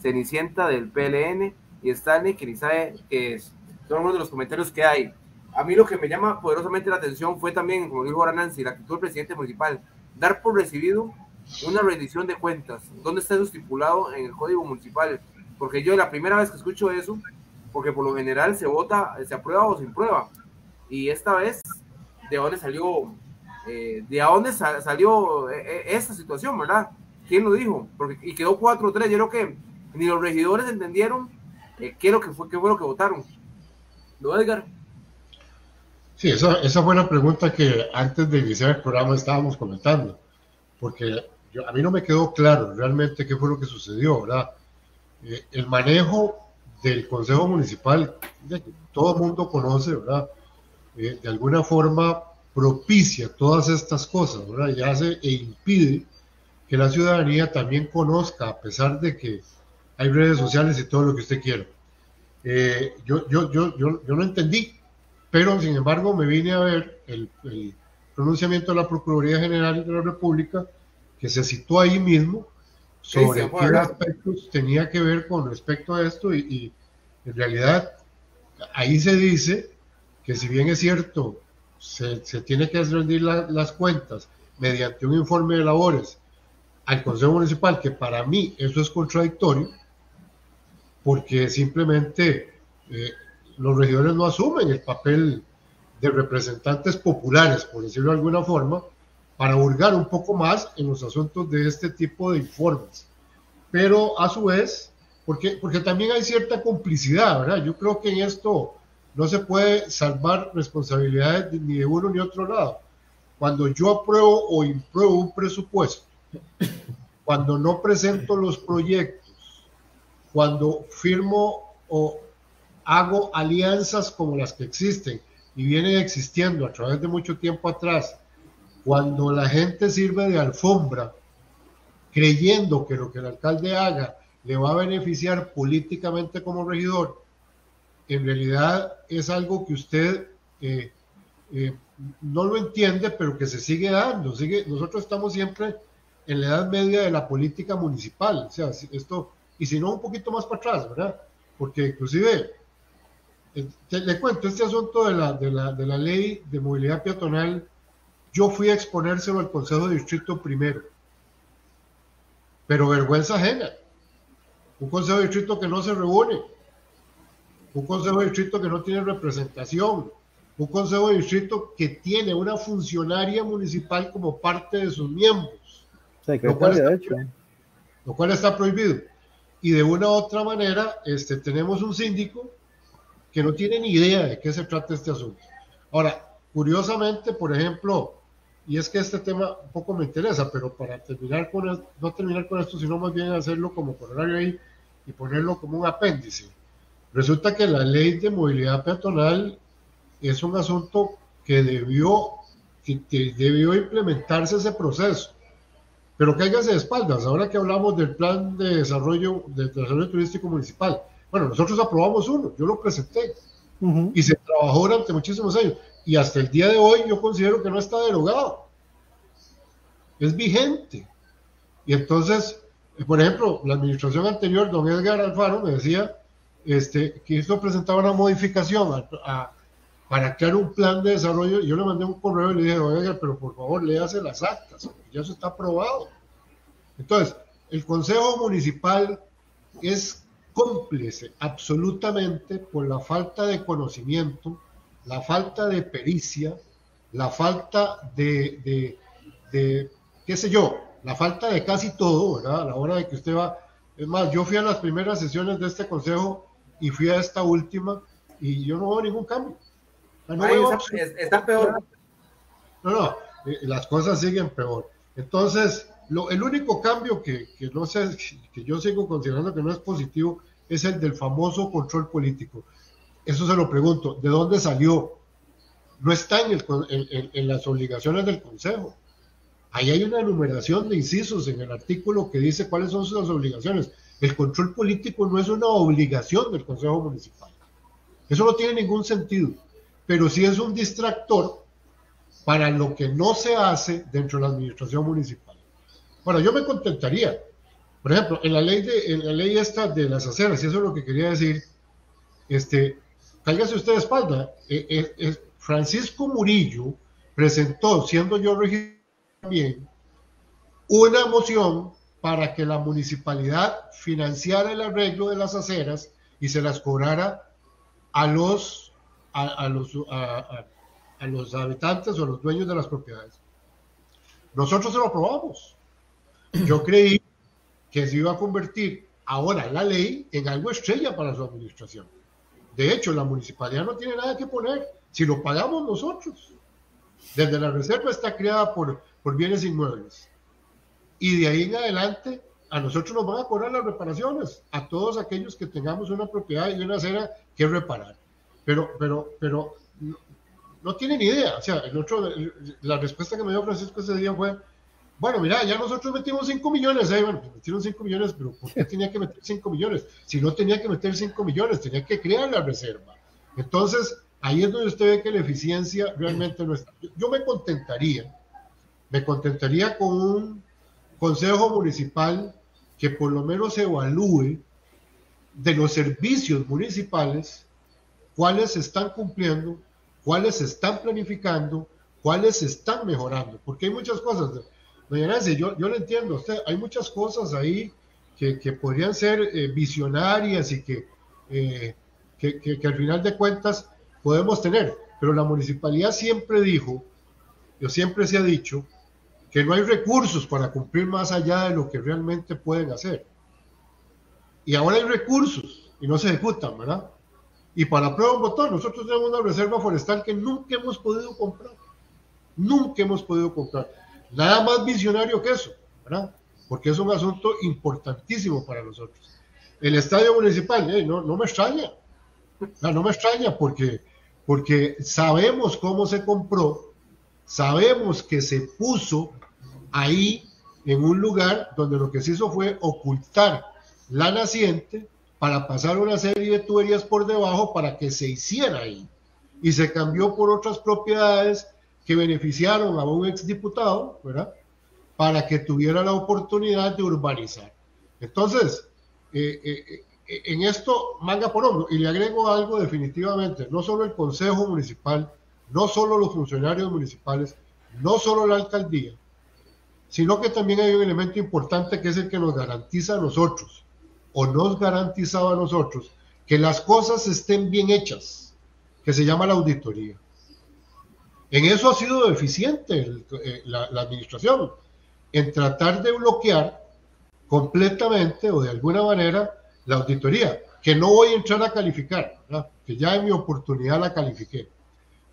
Cenicienta del PLN y Stanley, que ni sabe qué es. Son algunos de los comentarios que hay. A mí lo que me llama poderosamente la atención fue también, como dijo ahora Nancy, la actitud del presidente municipal, dar por recibido una rendición de cuentas. ¿Dónde está eso estipulado en el código municipal? Porque yo la primera vez que escucho eso, porque por lo general se vota, se aprueba o se imprueba. Y esta vez, ¿de dónde salió esta situación, verdad? ¿Quién lo dijo? Y quedó 4-3. Yo creo que ni los regidores entendieron qué fue lo que votaron. ¿No, Edgar? Sí, esa fue la pregunta que antes de iniciar el programa estábamos comentando, porque a mí no me quedó claro realmente qué fue lo que sucedió, ¿verdad? El manejo del Consejo Municipal, todo el mundo conoce, ¿verdad? De alguna forma propicia todas estas cosas, ¿verdad? Y hace e impide que la ciudadanía también conozca, a pesar de que hay redes sociales y todo lo que usted quiera. Yo no entendí, pero sin embargo me vine a ver el pronunciamiento de la Procuraduría General de la República, que se citó ahí mismo sobre qué aspectos tenía que ver con respecto a esto, y en realidad ahí se dice que si bien es cierto, se tiene que rendir las cuentas mediante un informe de labores al Consejo Municipal, que para mí eso es contradictorio, porque simplemente los regidores no asumen el papel de representantes populares, por decirlo de alguna forma, para hurgar un poco más en los asuntos de este tipo de informes. Pero a su vez, porque también hay cierta complicidad, ¿verdad? Yo creo que en esto no se puede salvar responsabilidades ni de uno ni otro lado. Cuando yo apruebo o impruebo un presupuesto, cuando no presento los proyectos, cuando firmo o hago alianzas como las que existen y vienen existiendo a través de mucho tiempo atrás, cuando la gente sirve de alfombra, creyendo que lo que el alcalde haga le va a beneficiar políticamente como regidor, en realidad es algo que usted no lo entiende, pero que se sigue dando. Nosotros estamos siempre en la edad media de la política municipal, o sea, esto, y si no un poquito más para atrás, ¿verdad? Porque inclusive, le cuento, este asunto de la ley de movilidad peatonal, yo fui a exponérselo al Consejo de Distrito primero, pero vergüenza ajena. Un Consejo de Distrito que no se reúne, un Consejo de Distrito que no tiene representación, un Consejo de Distrito que tiene una funcionaria municipal como parte de sus miembros, lo cual está prohibido. Y de una u otra manera tenemos un síndico que no tiene ni idea de qué se trata este asunto. Ahora, curiosamente, por ejemplo, y es que este tema un poco me interesa, pero para terminar no terminar con esto, sino más bien hacerlo como corolario ahí y ponerlo como un apéndice. Resulta que la ley de movilidad peatonal es un asunto que debió implementarse ese proceso, pero cáigase de espaldas. Ahora que hablamos del plan de desarrollo turístico municipal, bueno, nosotros aprobamos uno, yo lo presenté, y se trabajó durante muchísimos años, y hasta el día de hoy yo considero que no está derogado, es vigente. Y entonces, por ejemplo, la administración anterior, don Edgar Alfaro, me decía que esto presentaba una modificación para crear un plan de desarrollo. Yo le mandé un correo y le dije, don Edgar, pero por favor léase las actas, porque ya eso está aprobado. Entonces, el Consejo Municipal es cómplice absolutamente por la falta de conocimiento, la falta de pericia, la falta de qué sé yo, la falta de casi todo, ¿verdad? A la hora de que usted va. Es más, yo fui a las primeras sesiones de este consejo y fui a esta última y yo no veo ningún cambio. Está peor. No, las cosas siguen peor. Entonces, el único cambio que no sé, que yo sigo considerando que no es positivo, es el del famoso control político. Eso se lo pregunto, ¿de dónde salió? No está en las obligaciones del Consejo. Ahí hay una enumeración de incisos en el artículo que dice cuáles son sus obligaciones. El control político no es una obligación del Consejo Municipal. Eso no tiene ningún sentido, pero sí es un distractor para lo que no se hace dentro de la administración municipal. Bueno, yo me contentaría, por ejemplo, en la ley esta de las aceras, y eso es lo que quería decir, cáigase usted de espalda. Francisco Murillo presentó, siendo yo regidor también, una moción para que la municipalidad financiara el arreglo de las aceras y se las cobrara a los habitantes o a los dueños de las propiedades. Nosotros se lo aprobamos. Yo creí que se iba a convertir ahora la ley en algo estrella para su administración. De hecho, la municipalidad no tiene nada que poner si lo pagamos nosotros. Desde la reserva está creada por bienes inmuebles. Y de ahí en adelante, a nosotros nos van a cobrar las reparaciones, a todos aquellos que tengamos una propiedad y una acera que reparar. Pero no tienen idea. O sea, la respuesta que me dio Francisco ese día fue, bueno, mira, ya nosotros metimos 5 millones. Bueno, pues metieron 5 millones, pero ¿por qué tenía que meter 5 millones? Si no tenía que meter 5 millones, tenía que crear la reserva. Entonces, ahí es donde usted ve que la eficiencia realmente no está. Yo me contentaría con un consejo municipal que por lo menos evalúe de los servicios municipales cuáles se están cumpliendo, cuáles se están planificando, cuáles se están mejorando, porque hay muchas cosas. Doña Nancy, yo le entiendo a usted, hay muchas cosas ahí que podrían ser visionarias y que al final de cuentas podemos tener, pero la municipalidad siempre siempre se ha dicho que no hay recursos para cumplir más allá de lo que realmente pueden hacer. Y ahora hay recursos y no se ejecutan, ¿verdad? Y para prueba un botón, nosotros tenemos una reserva forestal que nunca hemos podido comprar. Nunca hemos podido comprar. Nada más visionario que eso, ¿verdad? Porque es un asunto importantísimo para nosotros. El estadio municipal, no me extraña. No me extraña porque sabemos cómo se compró, sabemos que se puso ahí en un lugar donde lo que se hizo fue ocultar la naciente para pasar una serie de tuberías por debajo para que se hiciera ahí. Y se cambió por otras propiedades que beneficiaron a un exdiputado, ¿verdad? Para que tuviera la oportunidad de urbanizar. Entonces, en esto, manga por hombro. Y le agrego algo definitivamente, no solo el Consejo Municipal, no solo los funcionarios municipales, no solo la alcaldía, sino que también hay un elemento importante que es el que nos garantiza a nosotros, o nos garantizaba a nosotros, que las cosas estén bien hechas, que se llama la auditoría. En eso ha sido deficiente la administración, en tratar de bloquear completamente o de alguna manera la auditoría, que no voy a entrar a calificar, ¿verdad? Que ya en mi oportunidad la califiqué.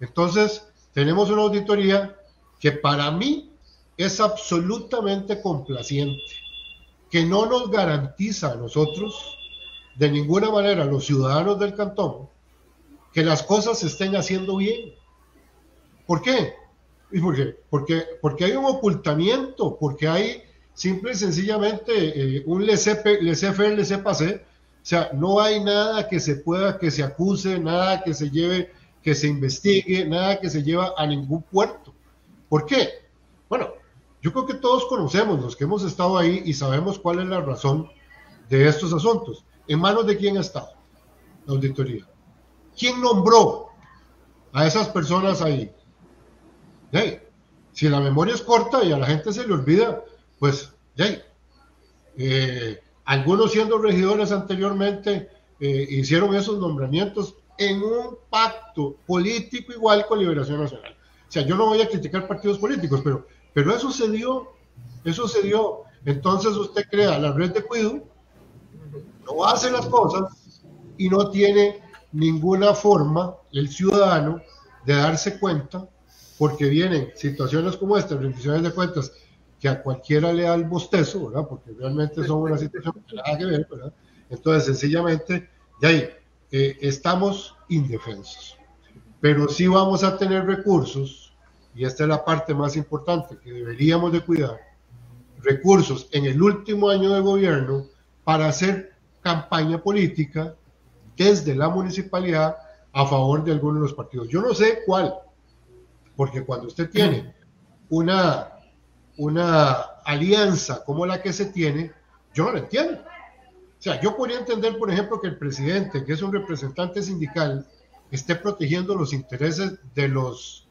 Entonces, tenemos una auditoría que para mí es absolutamente complaciente, que no nos garantiza a nosotros, de ninguna manera, los ciudadanos del cantón, que las cosas se estén haciendo bien. ¿Por qué? Porque hay un ocultamiento, porque hay simple y sencillamente un laissez-faire, laissez-passer. O sea, no hay nada que se pueda, que se acuse, nada que se lleve, que se investigue, nada que se lleva a ningún puerto. ¿Por qué? Bueno, yo creo que todos conocemos, los que hemos estado ahí, y sabemos cuál es la razón de estos asuntos. ¿En manos de quién ha estado la auditoría? ¿Quién nombró a esas personas ahí? Si la memoria es corta y a la gente se le olvida, pues algunos siendo regidores anteriormente hicieron esos nombramientos en un pacto político igual con Liberación Nacional. O sea, yo no voy a criticar partidos políticos, pero eso se dio. Entonces usted crea la red de cuido, no hace las cosas y no tiene ninguna forma el ciudadano de darse cuenta, porque vienen situaciones como esta, rendiciones de cuentas, que a cualquiera le da el bostezo, ¿verdad? Porque realmente son una situación que nada que ver, ¿verdad? Entonces, sencillamente, estamos indefensos. Pero sí vamos a tener recursos, y esta es la parte más importante que deberíamos de cuidar, recursos en el último año de gobierno para hacer campaña política desde la municipalidad a favor de algunos de los partidos. Yo no sé cuál, porque cuando usted tiene una alianza como la que se tiene, yo no la entiendo. O sea, yo podría entender, por ejemplo, que el presidente, que es un representante sindical, esté protegiendo los intereses de los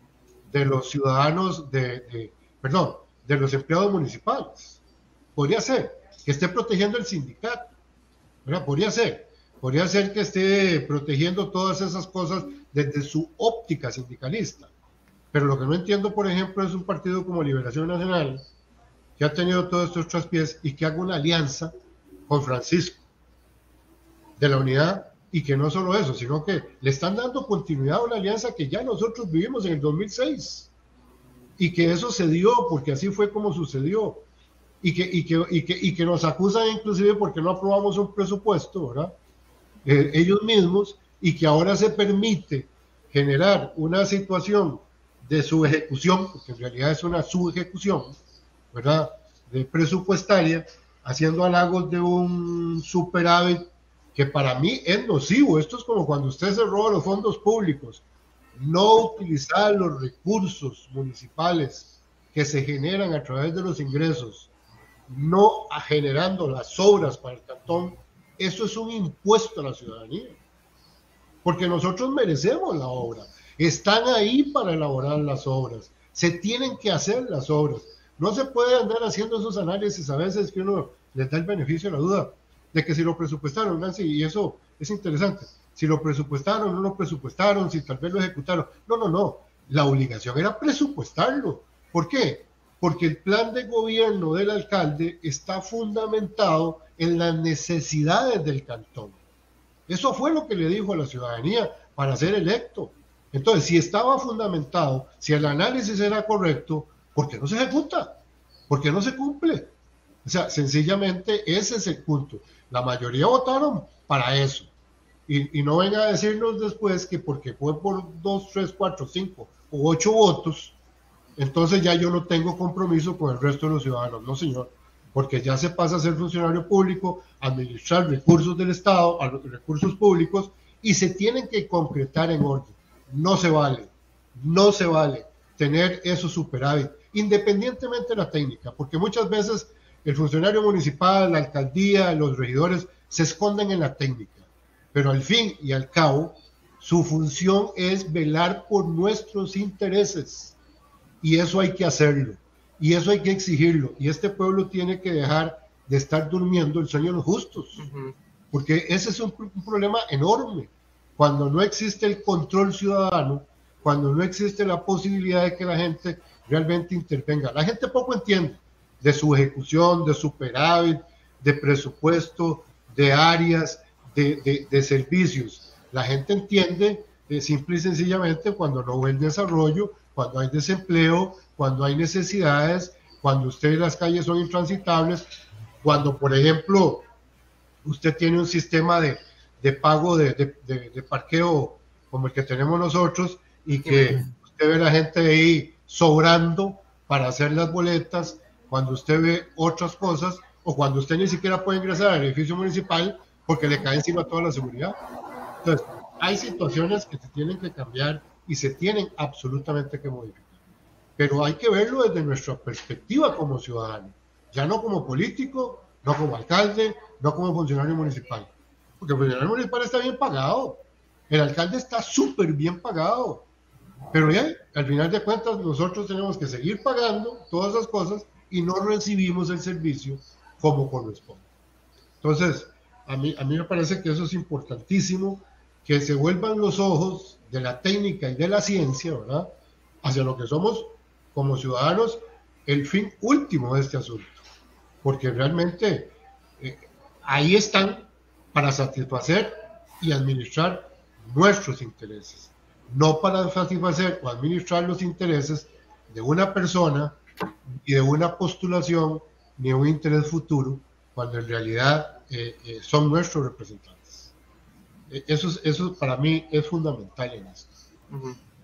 ciudadanos, de los empleados municipales. Podría ser que esté protegiendo el sindicato, ¿verdad? Podría ser que esté protegiendo todas esas cosas desde su óptica sindicalista. Pero lo que no entiendo, por ejemplo, es un partido como Liberación Nacional, que ha tenido todos estos traspiés y que haga una alianza con Francisco de la Unidad, y que no solo eso, sino que le están dando continuidad a una alianza que ya nosotros vivimos en el 2006, y que eso se dio porque así fue como sucedió, y que nos acusan inclusive porque no aprobamos un presupuesto, ¿verdad? Ellos mismos, y que ahora se permite generar una situación de su ejecución, porque en realidad es una subejecución, ¿verdad?, de presupuestaria, haciendo halagos de un superávit que para mí es nocivo. Esto es como cuando usted se roba los fondos públicos, no utilizar los recursos municipales que se generan a través de los ingresos, no generando las obras para el cantón. Eso es un impuesto a la ciudadanía, porque nosotros merecemos la obra. Están ahí para elaborar las obras, se tienen que hacer las obras. No se puede andar haciendo esos análisis a veces que uno les da el beneficio de la duda de que si lo presupuestaron, Nancy, y eso es interesante, si lo presupuestaron, no lo presupuestaron, si tal vez lo ejecutaron. No, la obligación era presupuestarlo. ¿Por qué? Porque el plan de gobierno del alcalde está fundamentado en las necesidades del cantón. Eso fue lo que le dijo a la ciudadanía para ser electo. Entonces, si estaba fundamentado, si el análisis era correcto, ¿por qué no se ejecuta? ¿Por qué no se cumple? O sea, sencillamente ese es el punto. La mayoría votaron para eso. Y no venga a decirnos después que porque fue por 2, 3, 4, 5 o 8 votos, entonces ya yo no tengo compromiso con el resto de los ciudadanos. No, señor, porque ya se pasa a ser funcionario público, administrar recursos del Estado, a los recursos públicos, y se tienen que concretar en orden. No se vale tener esos superávit, independientemente de la técnica, porque muchas veces el funcionario municipal, la alcaldía, los regidores se esconden en la técnica, pero al fin y al cabo su función es velar por nuestros intereses, y eso hay que hacerlo, y eso hay que exigirlo, y este pueblo tiene que dejar de estar durmiendo el sueño de los justos, porque ese es un problema enorme. Cuando no existe el control ciudadano, cuando no existe la posibilidad de que la gente realmente intervenga. La gente poco entiende de su ejecución, de superávit, de presupuesto, de áreas, de servicios. La gente entiende simple y sencillamente cuando no ve el desarrollo, cuando hay desempleo, cuando hay necesidades, cuando las calles son intransitables, cuando, por ejemplo, usted tiene un sistema de pago de parqueo como el que tenemos nosotros y que usted ve a la gente ahí sobrando para hacer las boletas, cuando usted ve otras cosas o cuando usted ni siquiera puede ingresar al edificio municipal porque le cae encima toda la seguridad. Entonces, hay situaciones que se tienen que cambiar y se tienen absolutamente que modificar. Pero hay que verlo desde nuestra perspectiva como ciudadano, ya no como político, no como alcalde, no como funcionario municipal. Porque el funcionario municipal está bien pagado, el alcalde está súper bien pagado, pero ya, al final de cuentas, nosotros tenemos que seguir pagando todas esas cosas y no recibimos el servicio como corresponde. Entonces, a mí me parece que eso es importantísimo, que se vuelvan los ojos de la técnica y de la ciencia, ¿verdad?, hacia lo que somos como ciudadanos, el fin último de este asunto, porque realmente ahí están para satisfacer y administrar nuestros intereses, no para satisfacer o administrar los intereses de una persona y de una postulación ni un interés futuro, cuando en realidad son nuestros representantes. Eso para mí es fundamental en esto.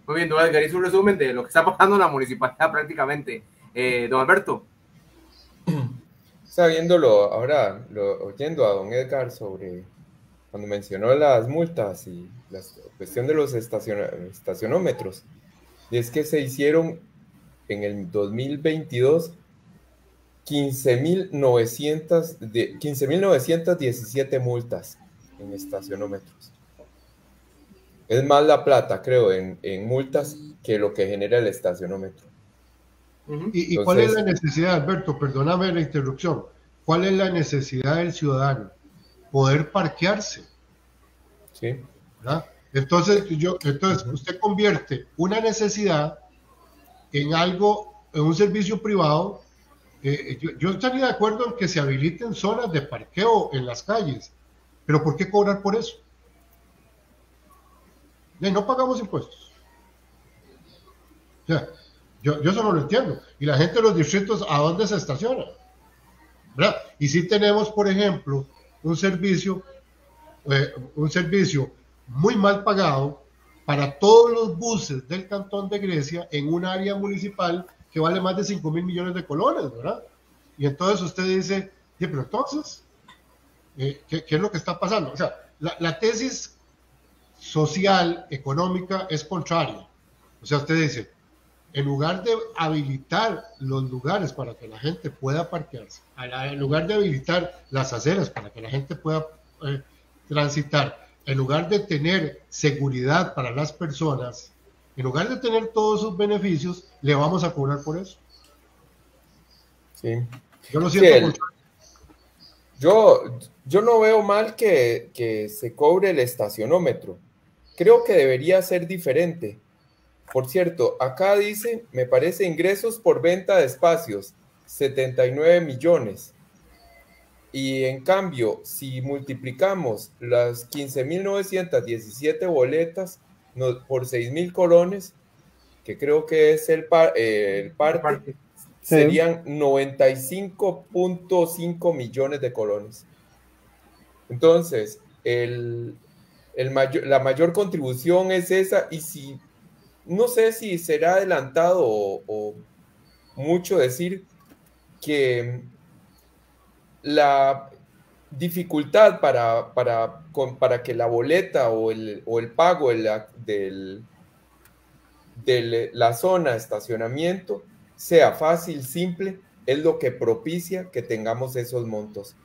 Muy bien, don Edgar, hizo un resumen de lo que está pasando en la municipalidad prácticamente. Don Alberto. Está viéndolo ahora, oyendo a don Edgar sobre cuando mencionó las multas y la cuestión de los estacionómetros. Y es que se hicieron en el 2022 15.917 multas en estacionómetros. Es más la plata, creo, en multas que lo que genera el estacionómetro. ¿Y entonces, cuál es la necesidad, Alberto? Perdóname la interrupción. ¿Cuál es la necesidad del ciudadano? Poder parquearse. Sí. ¿Verdad? Entonces usted convierte una necesidad en algo, en un servicio privado. Yo estaría de acuerdo en que se habiliten zonas de parqueo en las calles, pero ¿por qué cobrar por eso? No pagamos impuestos. O sea, yo eso no lo entiendo. Y la gente de los distritos, ¿a dónde se estaciona? ¿Verdad? Y si tenemos, por ejemplo, un servicio muy mal pagado para todos los buses del Cantón de Grecia en un área municipal que vale más de 5.000 millones de colones, ¿verdad? Y entonces usted dice, pero entonces, ¿qué es lo que está pasando? O sea, la tesis social, económica, es contraria. O sea, usted dice, en lugar de habilitar los lugares para que la gente pueda parquearse, en lugar de habilitar las aceras para que la gente pueda transitar, en lugar de tener seguridad para las personas, en lugar de tener todos sus beneficios, le vamos a cobrar por eso. Sí. Yo lo siento. Yo no veo mal que se cobre el estacionómetro. Creo que debería ser diferente. Por cierto, acá dice, me parece, ingresos por venta de espacios, 79 millones. Y en cambio, si multiplicamos las 15.917 boletas por 6.000 colones, que creo que es el parte, serían 95.5 millones de colones. Entonces, la mayor contribución es esa, y si, no sé si será adelantado o mucho decir que la dificultad para que la boleta o el pago de la zona de estacionamiento sea fácil, simple, es lo que propicia que tengamos esos montos.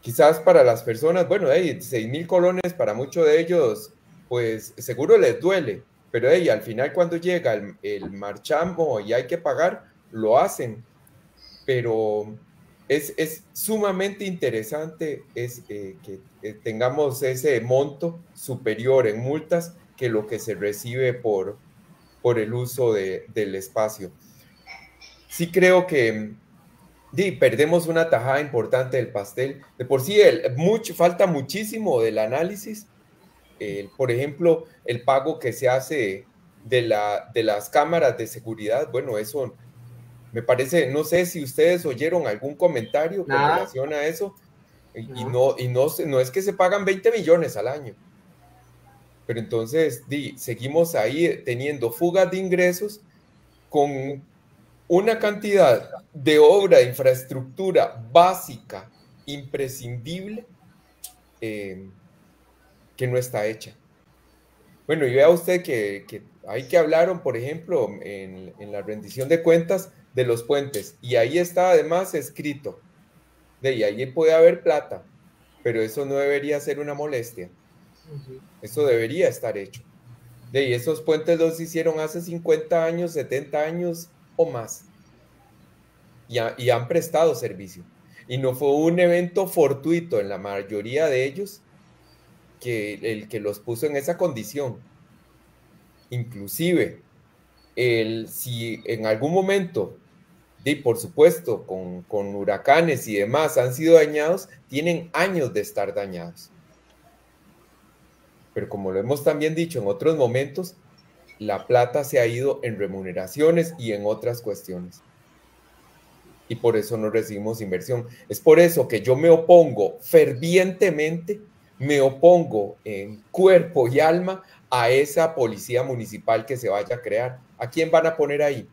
Quizás para las personas, bueno, 6.000 colones para muchos de ellos, pues seguro les duele, pero al final cuando llega el marchamo y hay que pagar, lo hacen. Pero es sumamente interesante que tengamos ese monto superior en multas que lo que se recibe por el uso del espacio. Sí creo que perdemos una tajada importante del pastel. De por sí, falta muchísimo del análisis. Por ejemplo, el pago que se hace de las cámaras de seguridad, bueno, eso me parece, no sé si ustedes oyeron algún comentario con relación a eso, y no es que se pagan 20 millones al año, pero entonces seguimos ahí teniendo fugas de ingresos con una cantidad de obra, de infraestructura básica, imprescindible, que no está hecha. Bueno, y vea usted que hay que hablaron, por ejemplo, en la rendición de cuentas de los puentes, y ahí está además escrito, y ahí puede haber plata, pero eso no debería ser una molestia. Eso debería estar hecho. Y esos puentes los hicieron hace 50 años, 70 años o más, y han prestado servicio. Y no fue un evento fortuito en la mayoría de ellos el que los puso en esa condición. Inclusive, si en algún momento, por supuesto, con huracanes y demás han sido dañados, tienen años de estar dañados. Pero como lo hemos también dicho en otros momentos, la plata se ha ido en remuneraciones y en otras cuestiones. Y por eso no recibimos inversión. Es por eso que yo me opongo fervientemente, me opongo en cuerpo y alma a esa policía municipal que se vaya a crear. ¿A quién van a poner ahí?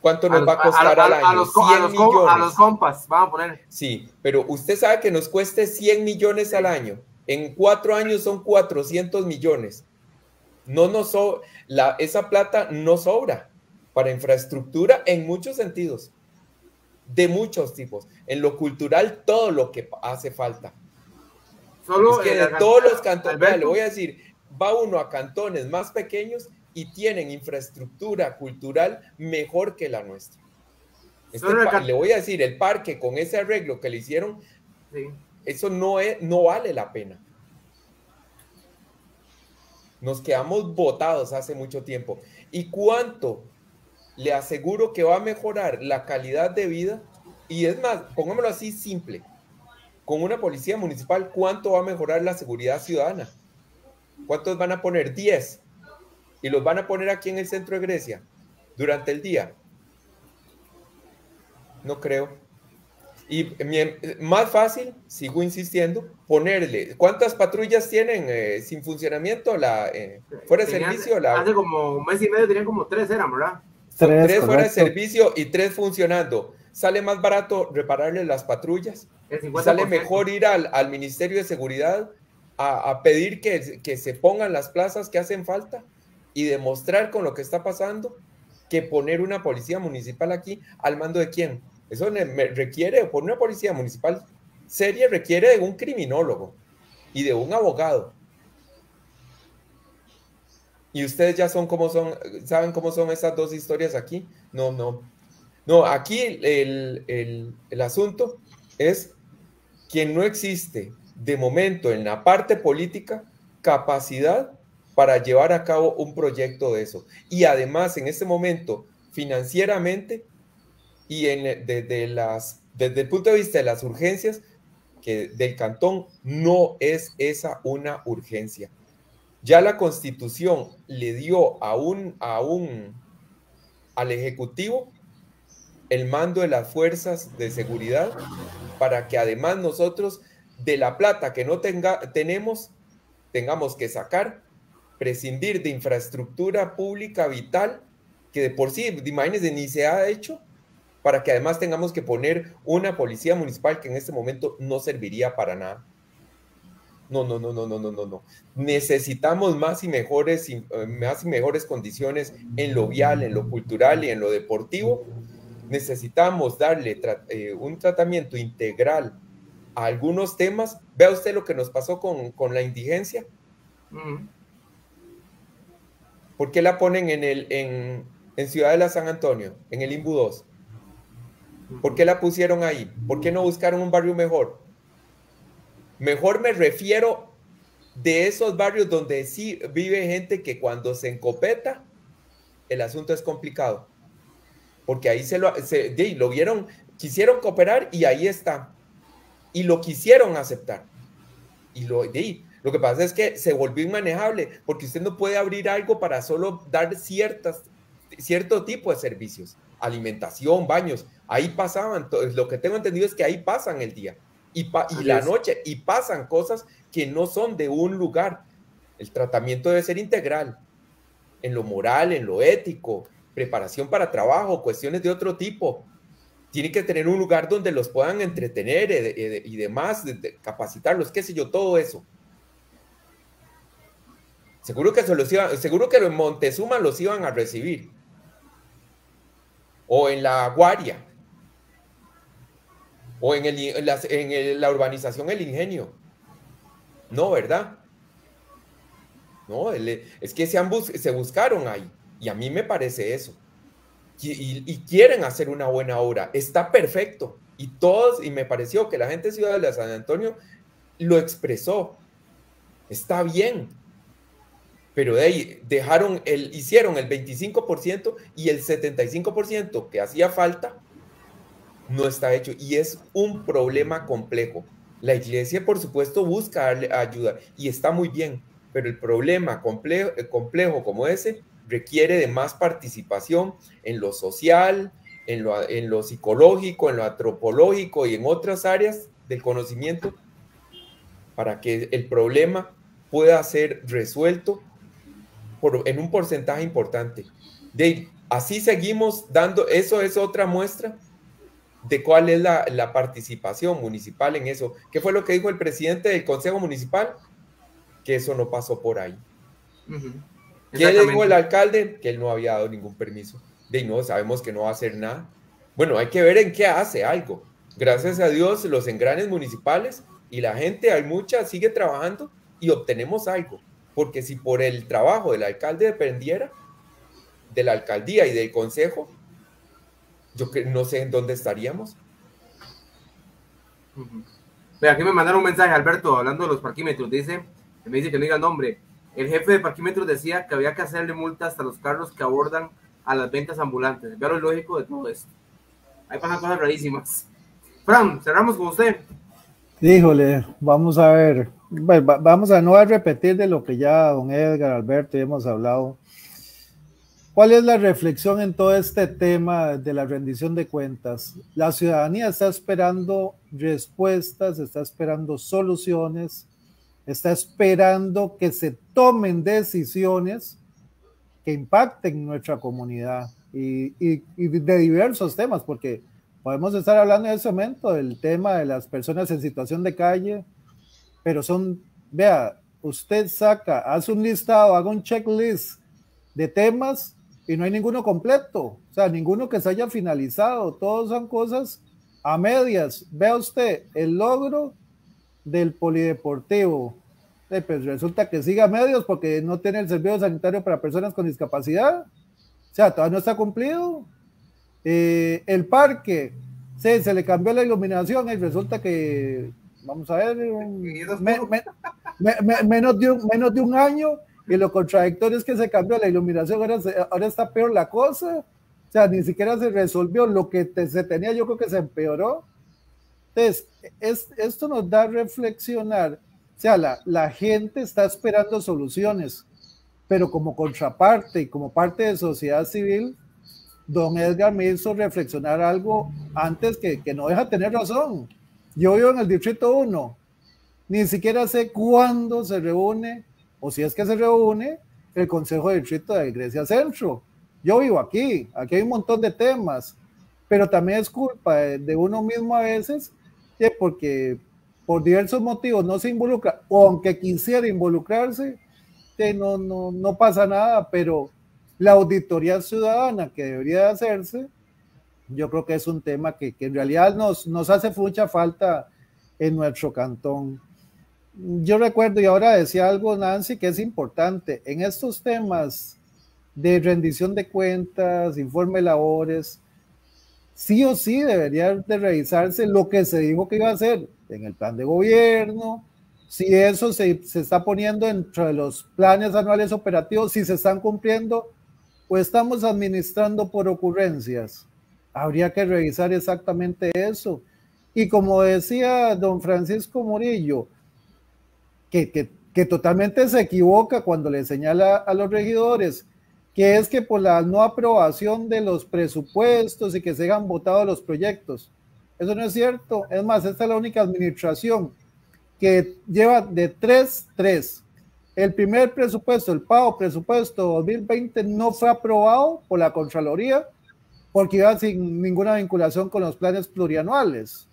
¿Cuánto nos va a costar al año? 100 millones. A los compas, van a poner. Sí, pero usted sabe que nos cueste 100 millones al año. En 4 años son 400 millones. Esa plata no sobra para infraestructura en muchos sentidos, de muchos tipos. En lo cultural, todo lo que hace falta. Solo es que de todos los cantones, le voy a decir, va uno a cantones más pequeños y tienen infraestructura cultural mejor que la nuestra. Le voy a decir, el parque con ese arreglo que le hicieron, sí, eso no vale la pena. Nos quedamos botados hace mucho tiempo. ¿Y cuánto le aseguro que va a mejorar la calidad de vida? Y es más, pongámoslo así simple, con una policía municipal, ¿cuánto va a mejorar la seguridad ciudadana? ¿Cuántos van a poner? 10. Y los van a poner aquí en el centro de Grecia durante el día. No creo. Y más fácil, sigo insistiendo, ponerle. ¿Cuántas patrullas tienen sin funcionamiento fuera de servicio? Hace como un mes y medio tenían como 3, eran, ¿verdad? 3 fuera de servicio y 3 funcionando. ¿Sale más barato repararle las patrullas? ¿Sale mejor ir al Ministerio de Seguridad a pedir que se pongan las plazas que hacen falta y demostrar con lo que está pasando que poner una policía municipal aquí al mando de quién? Eso requiere, por una policía municipal seria, requiere de un criminólogo y de un abogado. Y ustedes ya saben cómo son esas dos historias aquí. No, aquí el asunto es que no existe de momento en la parte política capacidad para llevar a cabo un proyecto de eso. Y además en este momento financieramente y desde las desde el punto de vista de las urgencias que del cantón, no es esa una urgencia. Ya la Constitución le dio al Ejecutivo el mando de las fuerzas de seguridad para que además nosotros de la plata que no tengamos que sacar, prescindir de infraestructura pública vital que de por sí, imagínense, ni se ha hecho, para que además tengamos que poner una policía municipal que en este momento no serviría para nada. No. Necesitamos más y mejores condiciones en lo vial, en lo cultural y en lo deportivo. Necesitamos darle un tratamiento integral a algunos temas. Vea usted lo que nos pasó con la indigencia. ¿Por qué la ponen en Ciudadela San Antonio, en el INBU 2? ¿Por qué la pusieron ahí? ¿Por qué no buscaron un barrio mejor? Mejor me refiero de esos barrios donde sí vive gente que cuando se encopeta, el asunto es complicado. Porque ahí lo vieron, quisieron cooperar y ahí está. Y lo quisieron aceptar. Y lo que pasa es que se volvió inmanejable, porque usted no puede abrir algo para solo dar cierto tipo de servicios. Alimentación, baños. Ahí pasaban, lo que tengo entendido es que ahí pasan el día. Y la noche, y pasan cosas que no son de un lugar. El tratamiento debe ser integral, en lo moral, en lo ético, preparación para trabajo, cuestiones de otro tipo. Tiene que tener un lugar donde los puedan entretener y demás, capacitarlos, qué sé yo, todo eso. Seguro que en Montezuma los iban a recibir. O en La Guaria. O en la urbanización El Ingenio. No, ¿verdad? No, es que se buscaron ahí. Y a mí me parece eso. Y quieren hacer una buena obra. Está perfecto. Y me pareció que la gente de Ciudad de San Antonio lo expresó. Está bien. Pero de ahí hicieron el 25% y el 75% que hacía falta no está hecho, y es un problema complejo. La iglesia, por supuesto, busca darle ayuda y está muy bien, pero el problema complejo como ese requiere de más participación en lo social, en lo psicológico, en lo antropológico y en otras áreas del conocimiento para que el problema pueda ser resuelto en un porcentaje importante. Así seguimos dando, eso es otra muestra de cuál es la participación municipal en eso. ¿Qué fue lo que dijo el presidente del Consejo Municipal? Que eso no pasó por ahí. ¿Qué le dijo el alcalde? Que él no había dado ningún permiso. No, sabemos que no va a hacer nada. Bueno, hay que ver en qué hace algo. Gracias a Dios, los engranes municipales y la gente, hay mucha, sigue trabajando y obtenemos algo. Porque si por el trabajo del alcalde dependiera, de la alcaldía y del consejo, yo no sé en dónde estaríamos. Aquí me mandaron un mensaje, Alberto, hablando de los parquímetros. Me dice que no diga el nombre. El jefe de parquímetros decía que había que hacerle multa hasta los carros que abordan a las ventas ambulantes. Vea lo lógico de todo esto. Ahí pasan cosas rarísimas. Fran, cerramos con usted. Híjole, vamos a ver. Vamos a no repetir de lo que ya don Edgar, Alberto y hemos hablado. ¿Cuál es la reflexión en todo este tema de la rendición de cuentas? La ciudadanía está esperando respuestas, está esperando soluciones, está esperando que se tomen decisiones que impacten nuestra comunidad y de diversos temas, porque podemos estar hablando en ese momento del tema de las personas en situación de calle, pero vea, usted hace un listado, haga un checklist de temas y no hay ninguno completo, o sea, ninguno que se haya finalizado, todos son cosas a medias. Vea usted el logro del polideportivo, pues resulta que sigue a medios porque no tiene el servicio sanitario para personas con discapacidad, o sea, todavía no está cumplido. El parque, sí, se le cambió la iluminación y resulta que, vamos a ver, menos de un año, y lo contradictorio es que se cambió la iluminación, ahora está peor la cosa, o sea, ni siquiera se resolvió lo que se tenía, yo creo que se empeoró. Entonces, esto nos da a reflexionar, o sea, la gente está esperando soluciones, pero como contraparte y como parte de sociedad civil, don Edgar me hizo reflexionar algo antes que no deja tener razón. Yo vivo en el Distrito 1, ni siquiera sé cuándo se reúne, o si es que se reúne, el Consejo de Distrito de Grecia Centro. Yo vivo aquí hay un montón de temas, pero también es culpa de uno mismo a veces, porque por diversos motivos no se involucra, o aunque quisiera involucrarse, no pasa nada, pero la auditoría ciudadana que debería hacerse, yo creo que es un tema que en realidad nos hace mucha falta en nuestro cantón. Yo recuerdo, y ahora decía algo Nancy, que es importante, en estos temas de rendición de cuentas, informe de labores, sí o sí debería de revisarse lo que se dijo que iba a hacer en el plan de gobierno, si eso se está poniendo entre los planes anuales operativos, si se están cumpliendo o estamos administrando por ocurrencias. Habría que revisar exactamente eso. Y como decía don Francisco Murillo, que totalmente se equivoca cuando le señala a los regidores que es que por la no aprobación de los presupuestos y que se hayan votado los proyectos. Eso no es cierto. Es más, esta es la única administración que lleva de 3-3. El primer presupuesto, el pago presupuesto 2020 no fue aprobado por la Contraloría porque iba sin ninguna vinculación con los planes plurianuales.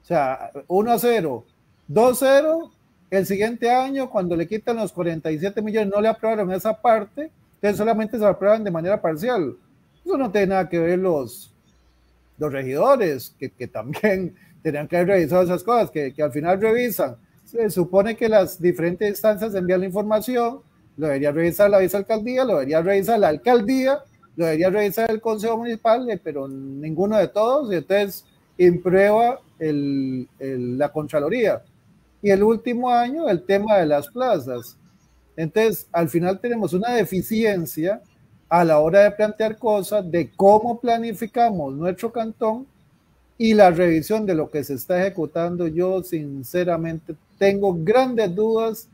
O sea, 1-0, 2-0, el siguiente año cuando le quitan los 47 millones no le aprobaron esa parte, entonces solamente se aprueban de manera parcial. Eso no tiene nada que ver los regidores, que también tenían que haber revisado esas cosas, que al final revisan. Se supone que las diferentes instancias envían la información, lo debería revisar la vicealcaldía, lo debería revisar la alcaldía, lo debería revisar el consejo municipal, pero ninguno de todos, y entonces imprueba la Contraloría. Y el último año, el tema de las plazas. Entonces, al final tenemos una deficiencia a la hora de plantear cosas, de cómo planificamos nuestro cantón y la revisión de lo que se está ejecutando. Yo sinceramente tengo grandes dudas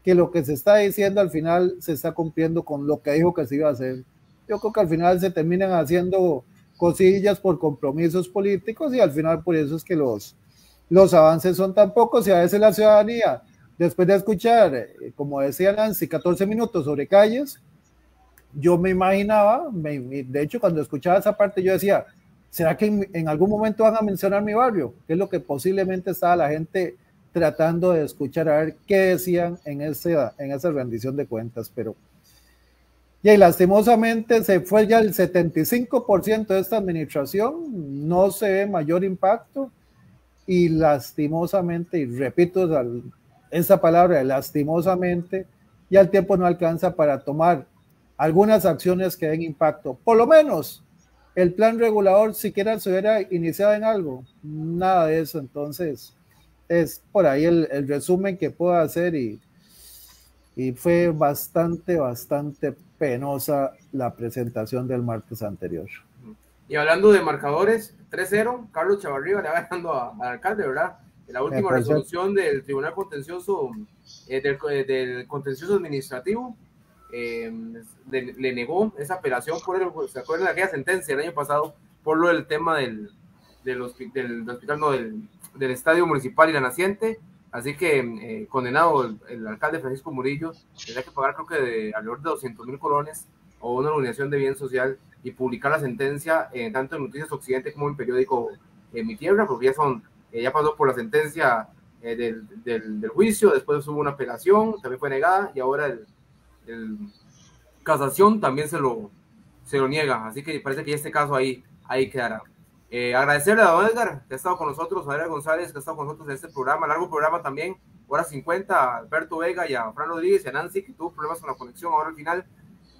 que lo que se está diciendo al final se está cumpliendo con lo que dijo que se iba a hacer. Yo creo que al final se terminan haciendo cosillas por compromisos políticos y al final por eso es que los avances son tan pocos y a veces la ciudadanía, después de escuchar, como decía Nancy, 14 minutos sobre calles, yo me imaginaba, de hecho cuando escuchaba esa parte yo decía, ¿será que en algún momento van a mencionar mi barrio? Que es lo que posiblemente estaba la gente tratando de escuchar, a ver qué decían en esa rendición de cuentas, pero y lastimosamente se fue ya el 75% de esta administración, no se ve mayor impacto y lastimosamente, y repito esa palabra, lastimosamente, ya el tiempo no alcanza para tomar algunas acciones que den impacto. Por lo menos el plan regulador siquiera se hubiera iniciado en algo, nada de eso. Entonces es por ahí el resumen que puedo hacer y fue bastante penosa la presentación del martes anterior. Y hablando de marcadores, 3-0, Carlos Chavarría le va ganando al alcalde, ¿verdad? La última resolución del Tribunal Contencioso, del Contencioso Administrativo, le negó esa apelación ¿se acuerdan de aquella sentencia del año pasado? Por lo del tema del hospital, no, del estadio municipal y la naciente. Así que condenado el alcalde Francisco Murillo, tendrá que pagar creo que de alrededor de 200,000 colones o una organización de bien social y publicar la sentencia tanto en Noticias Occidente como en periódico Mi Tierra, porque ya pasó por la sentencia del juicio, después hubo una apelación, también fue negada y ahora el casación también se lo niega, así que parece que este caso ahí quedará. Agradecerle a don Edgar que ha estado con nosotros, a Edgar González que ha estado con nosotros en este programa, largo programa también, hora 50, a Alberto Vega y a Fran Rodríguez y a Nancy que tuvo problemas con la conexión ahora al final,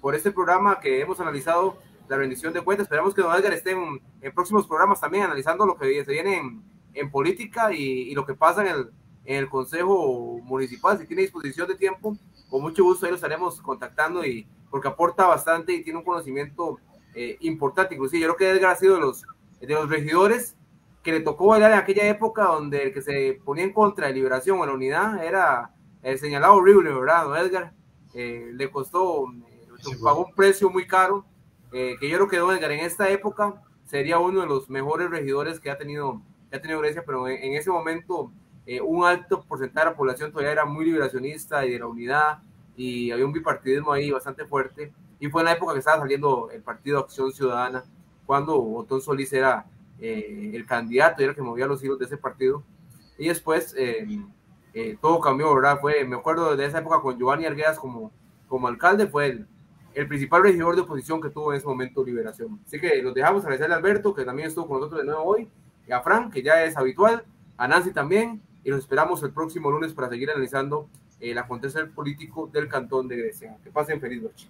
por este programa que hemos analizado la rendición de cuentas. Esperamos que don Edgar esté en próximos programas también analizando lo que se viene en política y lo que pasa en el Consejo Municipal. Si tiene disposición de tiempo, con mucho gusto ahí lo estaremos contactando porque aporta bastante y tiene un conocimiento importante. Inclusive yo creo que Edgar ha sido de los regidores que le tocó bailar en aquella época donde el que se ponía en contra de Liberación o la unidad era el señalado horrible, ¿verdad, don Edgar? Le costó, pagó un precio muy caro, que yo creo que don Edgar en esta época sería uno de los mejores regidores que ha tenido Grecia, pero en ese momento un alto porcentaje de la población todavía era muy liberacionista y de la unidad, y había un bipartidismo ahí bastante fuerte, y fue en la época que estaba saliendo el Partido Acción Ciudadana, cuando Otón Solís era el candidato y era el que movía los hilos de ese partido, y después todo cambió, ¿verdad? Me acuerdo de esa época con Giovanni Arguedas como alcalde, fue el principal regidor de oposición que tuvo en ese momento Liberación. Así que los dejamos, agradecerle a Alberto, que también estuvo con nosotros de nuevo hoy, y a Fran, que ya es habitual, a Nancy también, y los esperamos el próximo lunes para seguir analizando el acontecer político del Cantón de Grecia. Que pasen feliz noche.